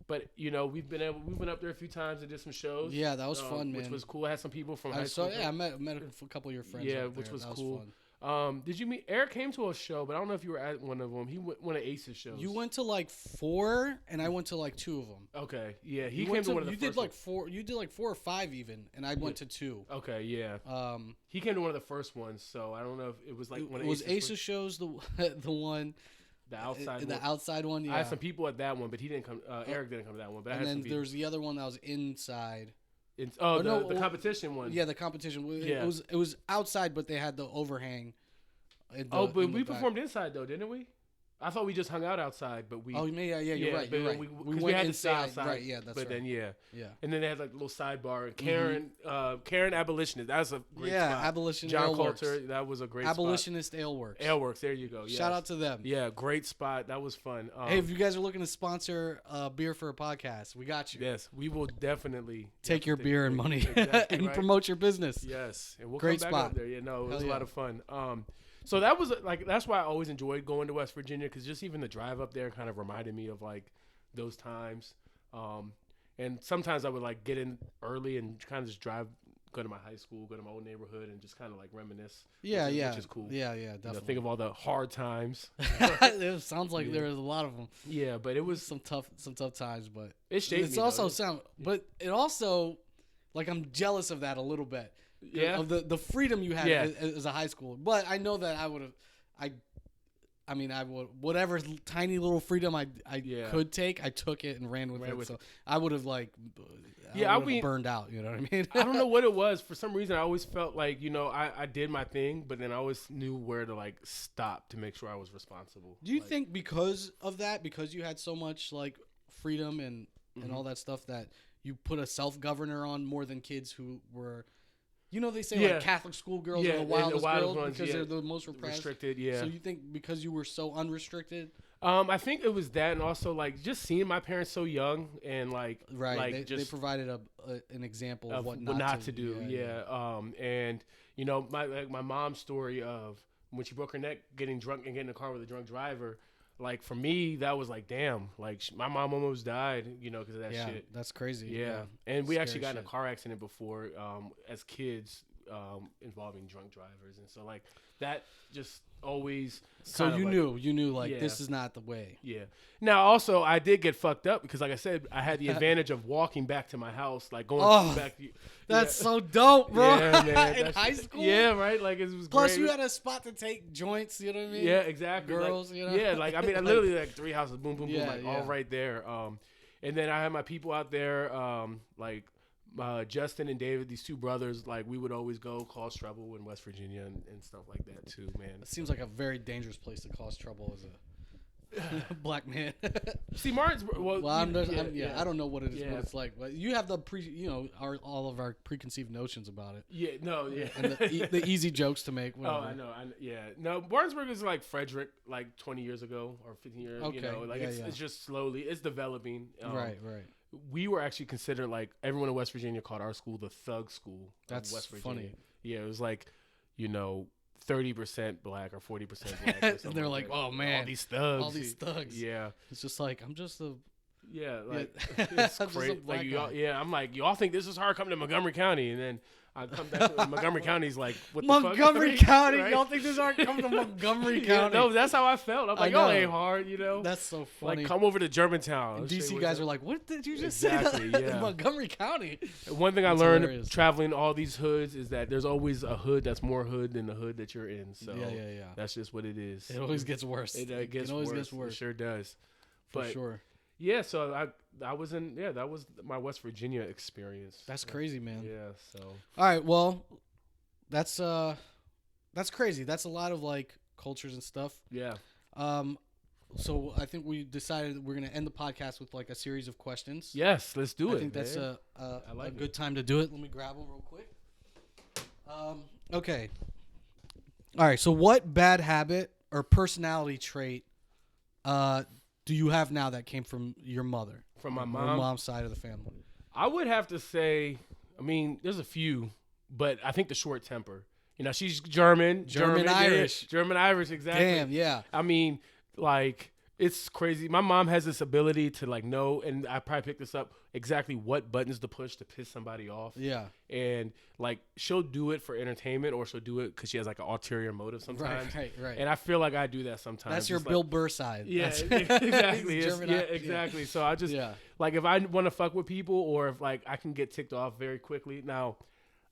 But you know, we've been up there a few times and did some shows. Yeah, that was fun, man. Which was cool. I had some people from high school. Yeah, I met a couple of your friends. Yeah, which was cool. Fun. Did you meet Eric? Came to a show, but I don't know if you were at one of them. He went one of Ace's shows. You went to like 4, and I went to like 2 of them. Okay, yeah, he came to one of the first. You did like 4. You did like 4 or 5 even, and I went to 2. Okay, yeah. He came to one of the first ones, so I don't know if it was like one of Ace's shows. The one. The outside one. The outside one, yeah. I had some people at that one, but he didn't come. Eric didn't come to that one. But and I had then some people. There's the other one that was inside. The competition one. Yeah, the competition. Yeah. It was outside, but they had the overhang. But we performed inside though, didn't we? I thought we just hung out outside, but we. Oh, yeah, you're right. You're right. We went had inside. To stay outside, right? Yeah, that's but right. Then yeah. And then they had like a little sidebar. Karen Abolitionist. That's a great spot. Abolitionist. John Coulter. That was a great Abolitionist spot. Aleworks. Aleworks. There you go. Yes. Shout out to them. Yeah, great spot. That was fun. Hey, if you guys are looking to sponsor beer for a podcast, we got you. Yes, we will definitely take your beer and money and promote your business. Yes, and we'll great come back spot up there. Yeah, no, it was a lot of fun. So that was like that's why I always enjoyed going to West Virginia because just even the drive up there kind of reminded me of like those times. And sometimes I would like get in early and kind of just go to my high school, go to my old neighborhood, and just kind of like reminisce. Yeah, which is cool. Yeah, definitely. You know, think of all the hard times. It sounds like there was a lot of them. Yeah, but it was some tough times, but it shaped me. It's also but it also like I'm jealous of that a little bit. Yeah, of the freedom you had as a high schooler. But I know that I would whatever tiny little freedom I could take, I took it and ran with it. So I would have like burned out. You know what I mean? I don't know what it was. For some reason, I always felt like I did my thing, but then I always knew where to like stop to make sure I was responsible. Do you think because of that, because you had so much like freedom and all that stuff, that you put a self-governor on more than kids who were? They say like Catholic schoolgirls are the wildest girls because they're the most restricted. Yeah. So you think because you were so unrestricted? I think it was that, and also like just seeing my parents so young and like they provided an example of what not to do. Yeah. And my mom's story of when she broke her neck getting drunk and getting in a car with a drunk driver. Like for me, that was like, damn, like my mom almost died, because of that shit. That's crazy. Yeah. And we actually got in a car accident before, as kids, involving drunk drivers, and so like that just always. So you knew like this is not the way. Yeah. Now also I did get fucked up because like I said I had the advantage of walking back to my house, like going back. That's so dope, bro. Yeah, man. In high school. Yeah, right. Like it was. Plus great. you had a spot to take joints. You know what I mean? Yeah, exactly. Girls, like, you know. Yeah, like I mean, I literally like 3 houses, boom, boom, boom, like yeah. all right there. And then I had my people out there, like. Justin and David, these 2 brothers, like we would always go cause trouble in West Virginia and stuff like that too, man. It seems like a very dangerous place to cause trouble as a black man. See, Martinsburg. Well, I don't know what it is, what it's like. But you have the all of our preconceived notions about it. Yeah, no, yeah, and the easy jokes to make. Whatever. Oh, I know, yeah. No, Martinsburg is like Frederick, like 20 years ago or 15 years. Okay. You know, like it's just slowly, it's developing. Right. We were actually considered, like, everyone in West Virginia called our school the thug school. That's West Virginia. funny. Yeah, it was like, 30% black or 40% black. And they're like, oh man, all these thugs. Yeah. It's just like, I'm just a. Yeah, like it's crazy. Like I'm like, y'all think this is hard coming to Montgomery County, and then I come back to Montgomery County's like, what the fuck? Montgomery County, right? Y'all think this is hard coming to Montgomery County? No, that's how I felt. I'm like, y'all ain't hard, That's so funny. Like, come over to Germantown. And DC guys are like, what did you just say? Yeah. Montgomery County. One thing I learned traveling all these hoods is that there's always a hood that's more hood than the hood that you're in. So yeah. That's just what it is. It always gets worse. It always gets worse. It sure does. For sure. Yeah, so I was in. Yeah, that was my West Virginia experience. That's crazy, man. Yeah. So. All right. Well, that's crazy. That's a lot of like cultures and stuff. Yeah. So I think we decided that we're gonna end the podcast with like a series of questions. Yes, let's do it. I think that's a good time to do it. Let me grab them real quick. Okay. All right. So what bad habit or personality trait do you have now that came from your mother? From my mom? Your mom's side of the family. I would have to say, I mean, there's a few, but I think the short temper. She's German, Irish. German Irish, exactly. Damn, yeah. I mean, like, it's crazy. My mom has this ability to like know, and I probably picked this up, exactly what buttons to push to piss somebody off. Yeah. And like she'll do it for entertainment, or she'll do it because she has like an ulterior motive sometimes. Right. And I feel like I do that sometimes. That's your Bill Burr side. Yeah, exactly. Exactly. So I just like if I want to fuck with people, or if like I can get ticked off very quickly. Now,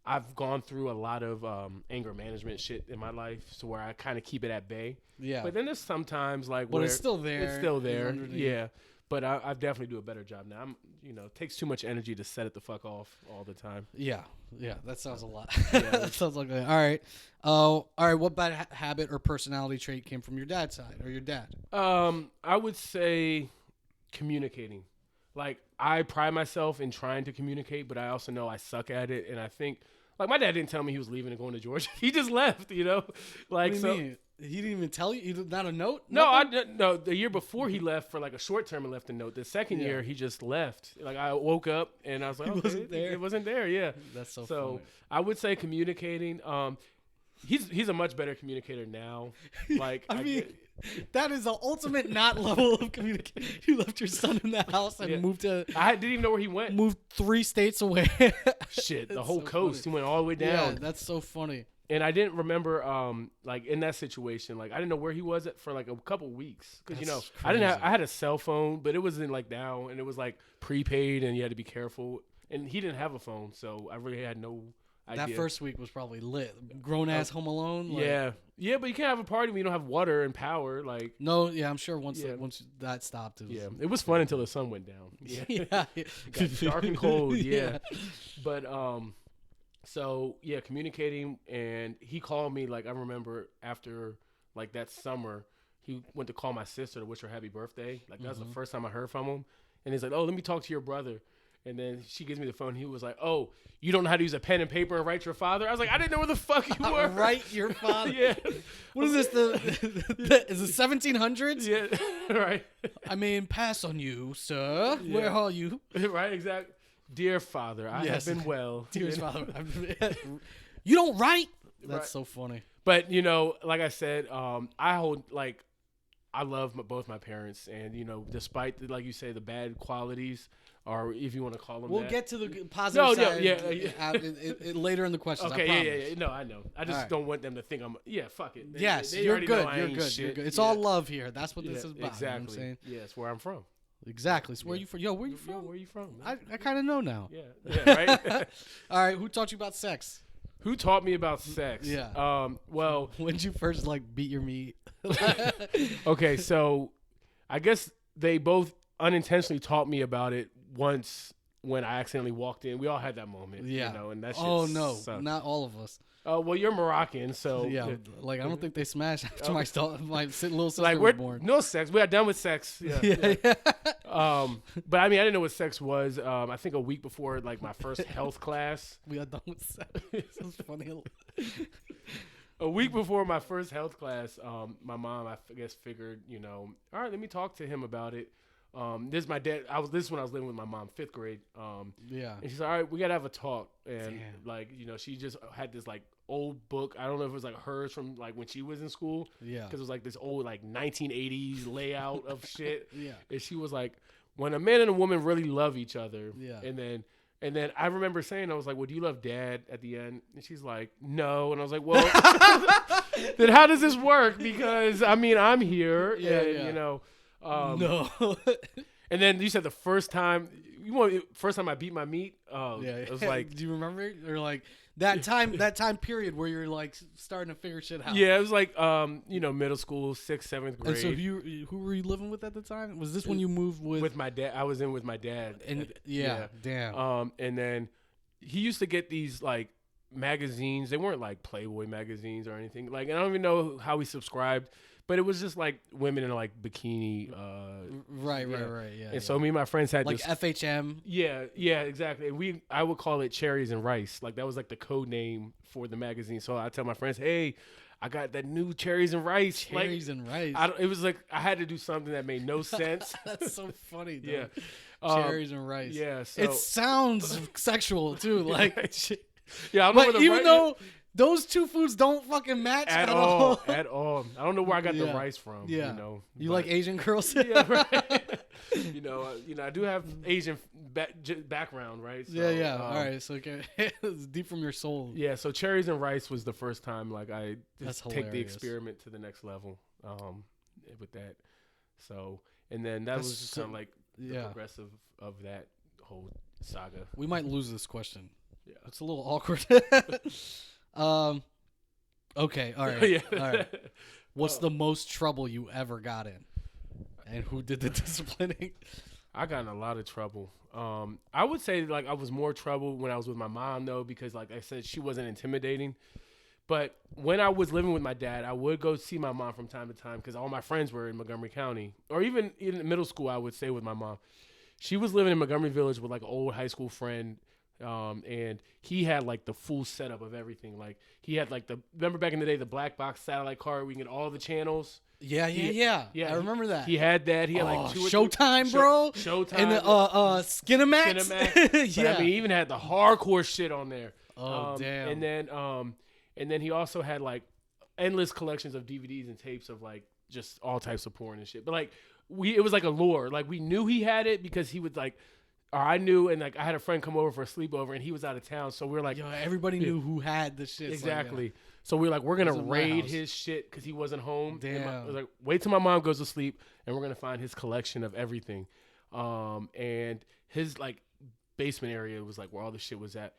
I've gone through a lot of anger management shit in my life, so where I kind of keep it at bay. Yeah. But then there's sometimes like but where it's still there. It's still there. Yeah. But I definitely do a better job now. It takes too much energy to set it the fuck off all the time. Yeah. That sounds a lot. That sounds like that. All right. All right. What bad habit or personality trait came from your dad's side or your dad? I would say communicating. Like I pride myself in trying to communicate, but I also know I suck at it, and I think. Like, my dad didn't tell me he was leaving and going to Georgia. He just left, Like, what do you mean? He didn't even tell you? Not a note? No, the year before he left for, like, a short term and left a note. The second year, he just left. Like, I woke up and I was like, it wasn't there, yeah. That's so funny. I would say communicating. He's a much better communicator now. Like, I mean... That is the ultimate not level of communication. You left your son in the house and moved to... I didn't even know where he went. Moved 3 states away. Shit, the whole coast. Funny. He went all the way down. Yeah, that's so funny. And I didn't remember, like, in that situation, like, I didn't know where he was at for, like, a couple weeks. Because, I had a cell phone, but it wasn't, like, now. And it was, like, prepaid, and you had to be careful. And he didn't have a phone, so I really had no idea. That first week was probably lit. Grown-ass Home Alone. Like, yeah. Yeah, but you can't have a party when you don't have water and power. Like no, yeah, I'm sure once that stopped, it was fun until the sun went down. Yeah, it got dark and cold. Yeah, but so yeah, communicating, and he called me like I remember after like that summer, he went to call my sister to wish her happy birthday. Like that was the first time I heard from him, and he's like, "Oh, let me talk to your brother." And then she gives me the phone. He was like, "Oh, you don't know how to use a pen and paper and write your father?" I was like, "I didn't know where the fuck you were." Write your father? Yeah. What is this? Is it 1700s? Yeah. Right. I mean, pass on you, sir. Yeah. Where are you? Right. Exactly. Dear father, I have been well. Dear father, you don't write. That's so funny. But like I said, I I love both my parents, and despite like you say, the bad qualities, or if you want to call them, we'll get to the positive side later in the questions. Okay, no, I know. I just don't want them to think I'm. Yeah, fuck it. You're good. You're good. It's all love here. That's what this is about. Exactly. You know what I'm saying? Yeah, it's where I'm from. Exactly. So where you from? Yo, where you from? Where you from? I kind of know now. Yeah, right. All right. Who taught you about sex? Who taught me about sex? Yeah. Well, when did you first beat your meat? Okay, so I guess they both unintentionally taught me about it once when I accidentally walked in. We all had that moment. Yeah. And that shit sucked. Not all of us. Well, you're Moroccan, so yeah. I don't think they smashed after my little sister like was born. No sex. We are done with sex. Yeah. But I mean, I didn't know what sex was. I think a week before my first health class. We are done with sex. That's funny. A week before my first health class, my mom, I guess, figured, all right, let me talk to him about it. This is my dad. This is when I was living with my mom, 5th grade. And she said, all right, we gotta have a talk. And she just had this old book. I don't know if it was hers from when she was in school. Yeah. Because it was this old 1980s layout of shit. Yeah. And she was like, when a man and a woman really love each other. Yeah. And then I remember saying, I was like, well, do you love dad at the end? And she's like, no. And I was like, well, then how does this work? Because I mean, I'm here. And, no. And then you said the first time I beat my meat. It was do you remember? Or that time period where you're starting to figure shit out. Yeah, it was middle school, 6th, 7th grade. And so who were you living with at the time? Was this when you moved with my dad? I was in with my dad. And damn. And then he used to get these magazines. They weren't Playboy magazines or anything. I don't even know how he subscribed. But it was just women in bikini. Right. Yeah. And so me and my friends had this FHM. Yeah, exactly. And I would call it Cherries and Rice. That was the code name for the magazine. So I tell my friends, hey, I got that new Cherries and Rice. Cherries and Rice. It was I had to do something that made no sense. That's so funny, though. Yeah. Cherries and Rice. Yeah. So it sounds sexual too. Yeah, I don't know. But even though those two foods don't fucking match at all. At all. I don't know where I got the rice from. Yeah. You like Asian girls? Yeah, right. I do have Asian background, right? So, yeah. All right. So it's deep from your soul. Yeah. So Cherries and Rice was the first time I take the experiment to the next level with that. So, and then that was just kind of the progressive of that whole saga. We might lose this question. Yeah. It's a little awkward. Okay, all right. Yeah. All right. What's the most trouble you ever got in? And who did the disciplining? I got in a lot of trouble. I would say I was more trouble when I was with my mom though, because I said, she wasn't intimidating. But when I was living with my dad, I would go see my mom from time to time because all my friends were in Montgomery County. Or even in middle school, I would stay with my mom. She was living in Montgomery Village with an old high school friend. And he had the full setup of everything. He had remember back in the day, the black box satellite card, we can get all the channels. Yeah. I remember that. He had that. He had Showtime, bro. Showtime. And the Skinamax. Yeah. I mean, he even had the hardcore shit on there. Oh, damn. And then he also had endless collections of DVDs and tapes of just all types of porn and shit. But it was a lure. We knew he had it because he would or I knew, and I had a friend come over for a sleepover, and he was out of town, so we were everybody knew who had the shit. Exactly. So we were we're gonna raid his shit because he wasn't home. Damn. I was wait till my mom goes to sleep, and we're gonna find his collection of everything. And his basement area was where all the shit was at.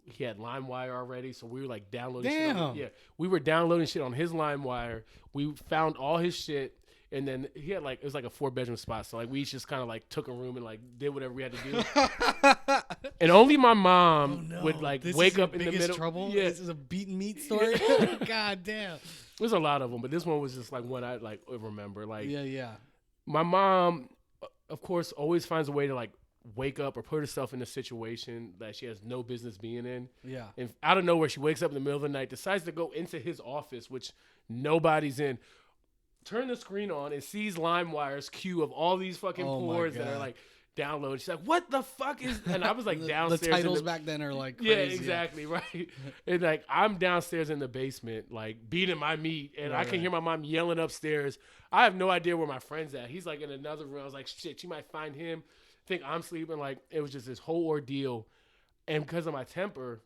He had LimeWire already, so we were downloading. Damn. Shit we were downloading shit on his LimeWire. We found all his shit. And then he had it was a 4-bedroom spot. So we each just kind of did room and did whatever we had to do. And only my mom would wake up in the middle. Trouble? Yeah. This is a beaten meat story. God damn. There's a lot of them, but this one was just one I remember. Yeah. My mom, of course, always finds a way to wake up or put herself in a situation that she has no business being in. Yeah. And out of nowhere, she wakes up in the middle of the night, decides to go into his office, which nobody's in. Turn the screen on and sees LimeWire's queue of all these fucking porns that are download. She's like, what the fuck is, and I was like downstairs. The titles back then are like crazy. Yeah, exactly, right. And like I'm downstairs in the basement, like beating my meat, and I can hear my mom yelling upstairs. I have no idea where my friend's at. He's like in another room. I was like, shit, she might find him, think I'm sleeping. Like it was just this whole ordeal. And because of my temper,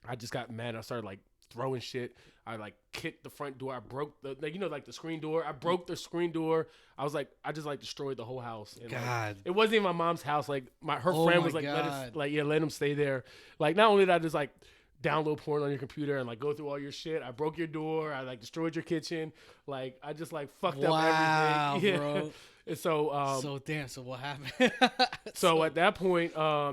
I just got mad. I started like throwing shit. I like kicked the front door. I broke the, like, you know, like the screen door. I broke the screen door. I was like, I just like destroyed the whole house. And, God, like, it wasn't even my mom's house. Like her friend was like, let him stay there. Like not only did I just like download porn on your computer and like go through all your shit, I broke your door. I like destroyed your kitchen. Like I just like fucked up everything. Yeah. Bro. And so so what happened? so at that point,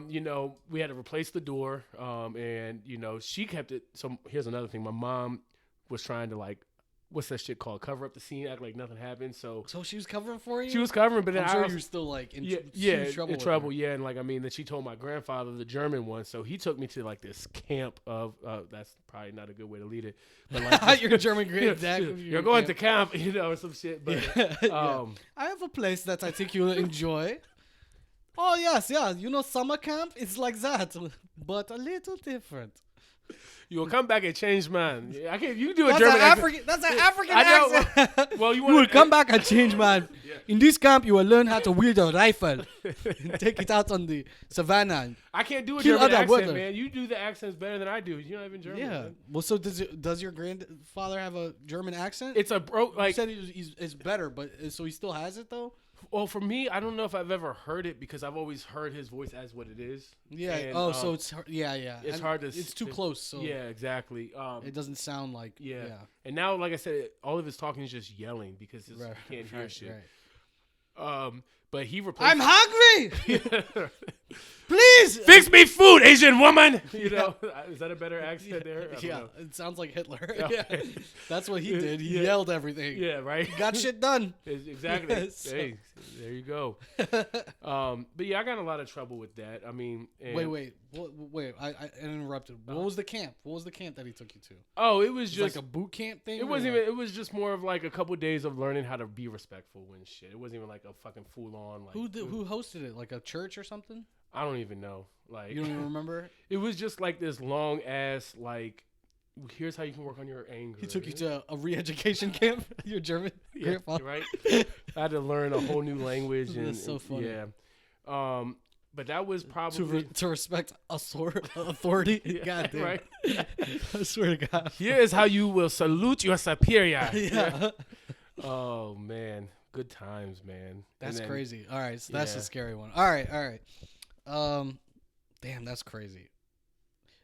you know, we had to replace the door, and you know, she kept it. So here's another thing: my mom was trying to like, what's that shit called? Cover up the scene, act like nothing happened. So she was covering for you. She was covering, but then I'm sure you were still like in trouble. Yeah, and like I mean, then she told my grandfather, the German one, so he took me to like this camp of. That's probably not a good way to lead it, but like your German granddad. You're going to camp, you know, or some shit. But I have a place that I think you'll enjoy. Oh yes, yeah, you know, summer camp is like that, but a little different. You will come back and change man. I can't. You do a German accent. That's an African accent. Well, you will come back and change man. Yeah. In this camp, you will learn how to wield a rifle and take it out on the savannah. I can't do a German accent, man. You do the accents better than I do. You're not even German. Yeah. Man. Well, so does your grandfather have a German accent? It's a like. You said it's better, but so he still has it though. Well, for me, I don't know if I've ever heard it because I've always heard his voice as what it is. Yeah. And, so it's yeah. It's hard to. It's too close. So yeah, exactly. It doesn't sound like yeah. And now, like I said, all of his talking is just yelling because you can't hear shit. Right. But he replaced. I'm hungry. Please fix me food, Asian woman. You know, is that a better accent there? Yeah, it sounds like Hitler. Yeah, that's what he did. He yelled everything. Yeah, right. He got shit done. Exactly. Yeah, so. Hey, there you go. But yeah, I got in a lot of trouble with that. I mean, wait. I interrupted. What was the camp? What was the camp that he took you to? Oh, it was just like a boot camp thing. It wasn't even. It was just more of like a couple of days of learning how to be respectful and shit. It wasn't even like a fucking full on like. Who hosted it? Like a church or something? I don't even know. Like you don't even remember? It was just like this long ass like. Here's how you can work on your anger. He took you to a re-education camp. Your German grandfather, right? I had to learn a whole new language. That's so funny. Yeah. But that was probably to respect authority. Yeah, God damn. Right. I swear to God. Here is how you will salute your superior. Yeah. Oh man, good times, man. That's crazy. All right, so that's a scary one. All right. Damn, that's crazy.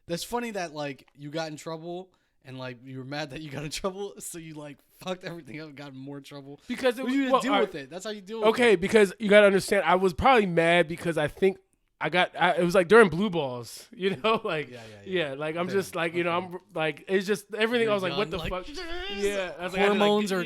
That's funny that like you got in trouble and like you were mad that you got in trouble, so you like fucked everything up and got in more trouble. Because you deal with it. That's how you deal with it. Okay, because you gotta understand, I was probably mad because I think it was like during blue balls, you know, like yeah, like I'm just like you know I'm like it's just everything. I was like, what the fuck? Yeah, I was hormones are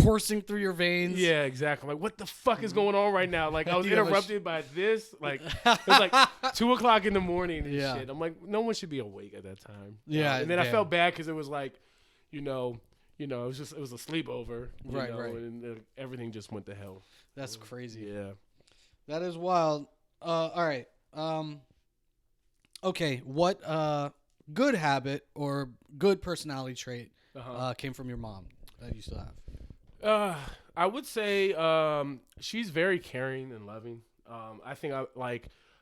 coursing through your veins. Yeah, exactly. Like what the fuck is going on right now? Like I was interrupted by this. Like it was like 2:00 in the morning and shit. I'm like, no one should be awake at that time. Yeah, and then I felt bad because it was like, you know, it was a sleepover, right, and everything just went to hell. That's crazy. Yeah, that is wild. All right. Okay, what good habit or good personality trait came from your mom that you still have? I would say she's very caring and loving. I think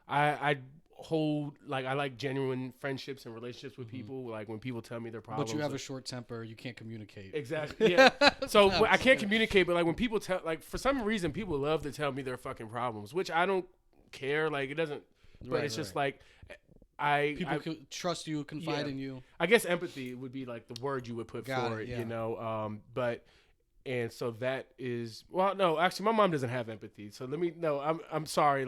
I hold like I like genuine friendships and relationships with people. Like when people tell me their problems. But you have a short temper, you can't communicate. Exactly. Yeah. So I can't communicate, but like when people tell, like for some reason people love to tell me their fucking problems, which I don't care. Like it doesn't. But it's just like people could trust you, confide in you. I guess empathy would be like the word you would put for it, you know. And so that is no, actually, my mom doesn't have empathy. So I'm sorry,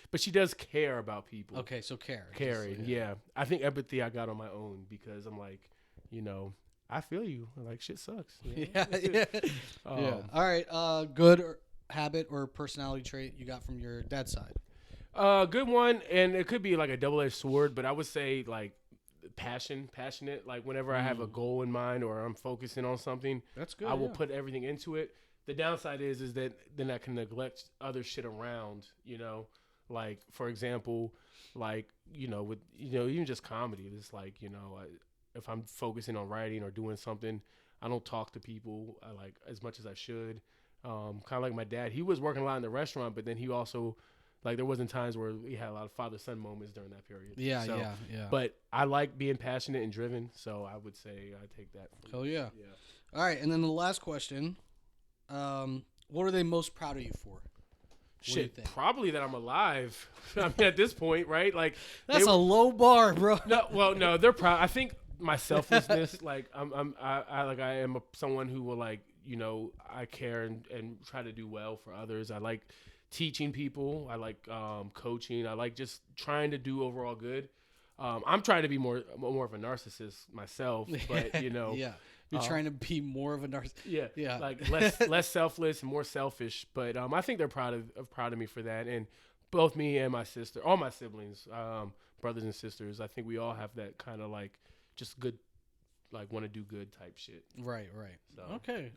but she does care about people. Okay, so caring, yeah. I think empathy I got on my own because I'm like, you know, I feel you. Like shit sucks. You know? Yeah. All right, good habit or personality trait you got from your dad's side. Good one, and it could be like a double-edged sword, but I would say like passionate. Like whenever I have a goal in mind or I'm focusing on something, that's good. I will put everything into it. The downside is that then I can neglect other shit around, you know. Like, for example, like, with, even just comedy, it's like, if I'm focusing on writing or doing something, I don't talk to people like as much as I should. Kind of like my dad, he was working a lot in the restaurant, but then he also, like, there wasn't times where we had a lot of father-son moments during that period. Yeah. But I like being passionate and driven, so I would say I take that. Hell yeah. All right, and then the last question, what are they most proud of you for? Shit, probably that I'm alive. I mean, at this point, right? Like, that's a low bar, bro. No, they're proud. I think my selflessness, like, I am someone who will, like, I care and try to do well for others. I like teaching people. I like coaching. I like just trying to do overall good. I'm trying to be more of a narcissist myself, but yeah. You're trying to be more of a narcissist. Yeah. Like less selfless and more selfish. But I think they're proud of me for that. And both me and my sister, all my siblings, brothers and sisters, I think we all have that kind of like just good, like want to do good type shit. Right. So. Okay.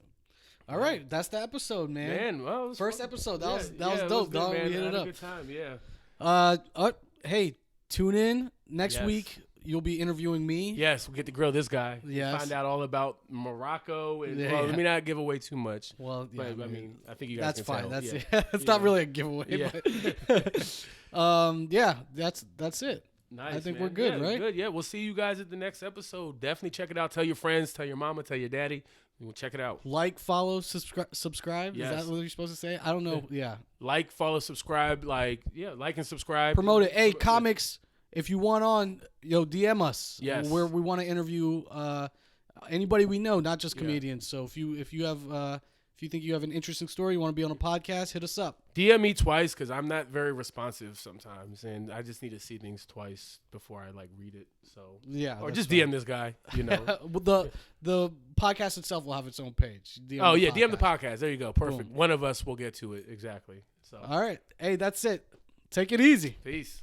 All right, that's the episode, man. Well, first fun. episode. That was dope, dog. Man. We hit it up. Good time, yeah. Hey, tune in next week. You'll be interviewing me. Yes, we'll get to grill this guy. Yes. Find out all about Morocco. And, let me not give away too much. Well, yeah. But, I mean, I think you guys that's can fine. tell. It's not really a giveaway. Yeah. But, that's it. Nice, I think man. we're good, right? Good. Yeah, we'll see you guys at the next episode. Definitely check it out. Tell your friends, tell your mama, tell your daddy. We'll check it out. Like, follow, subscribe. Yes. Is that what you're supposed to say? I don't know. Yeah. Like, follow, subscribe. Like and subscribe. Promote it. Hey, comics, if you want on, DM us. Yes. Where we want to interview anybody we know, not just comedians. So if you have if you think you have an interesting story, you want to be on a podcast, hit us up. DM me twice because I'm not very responsive sometimes, and I just need to see things twice before I read it. So or just DM this guy. The podcast itself will have its own page. DM the podcast. There you go. Perfect. Boom. One of us will get to it exactly. So all right. Hey, that's it. Take it easy. Peace.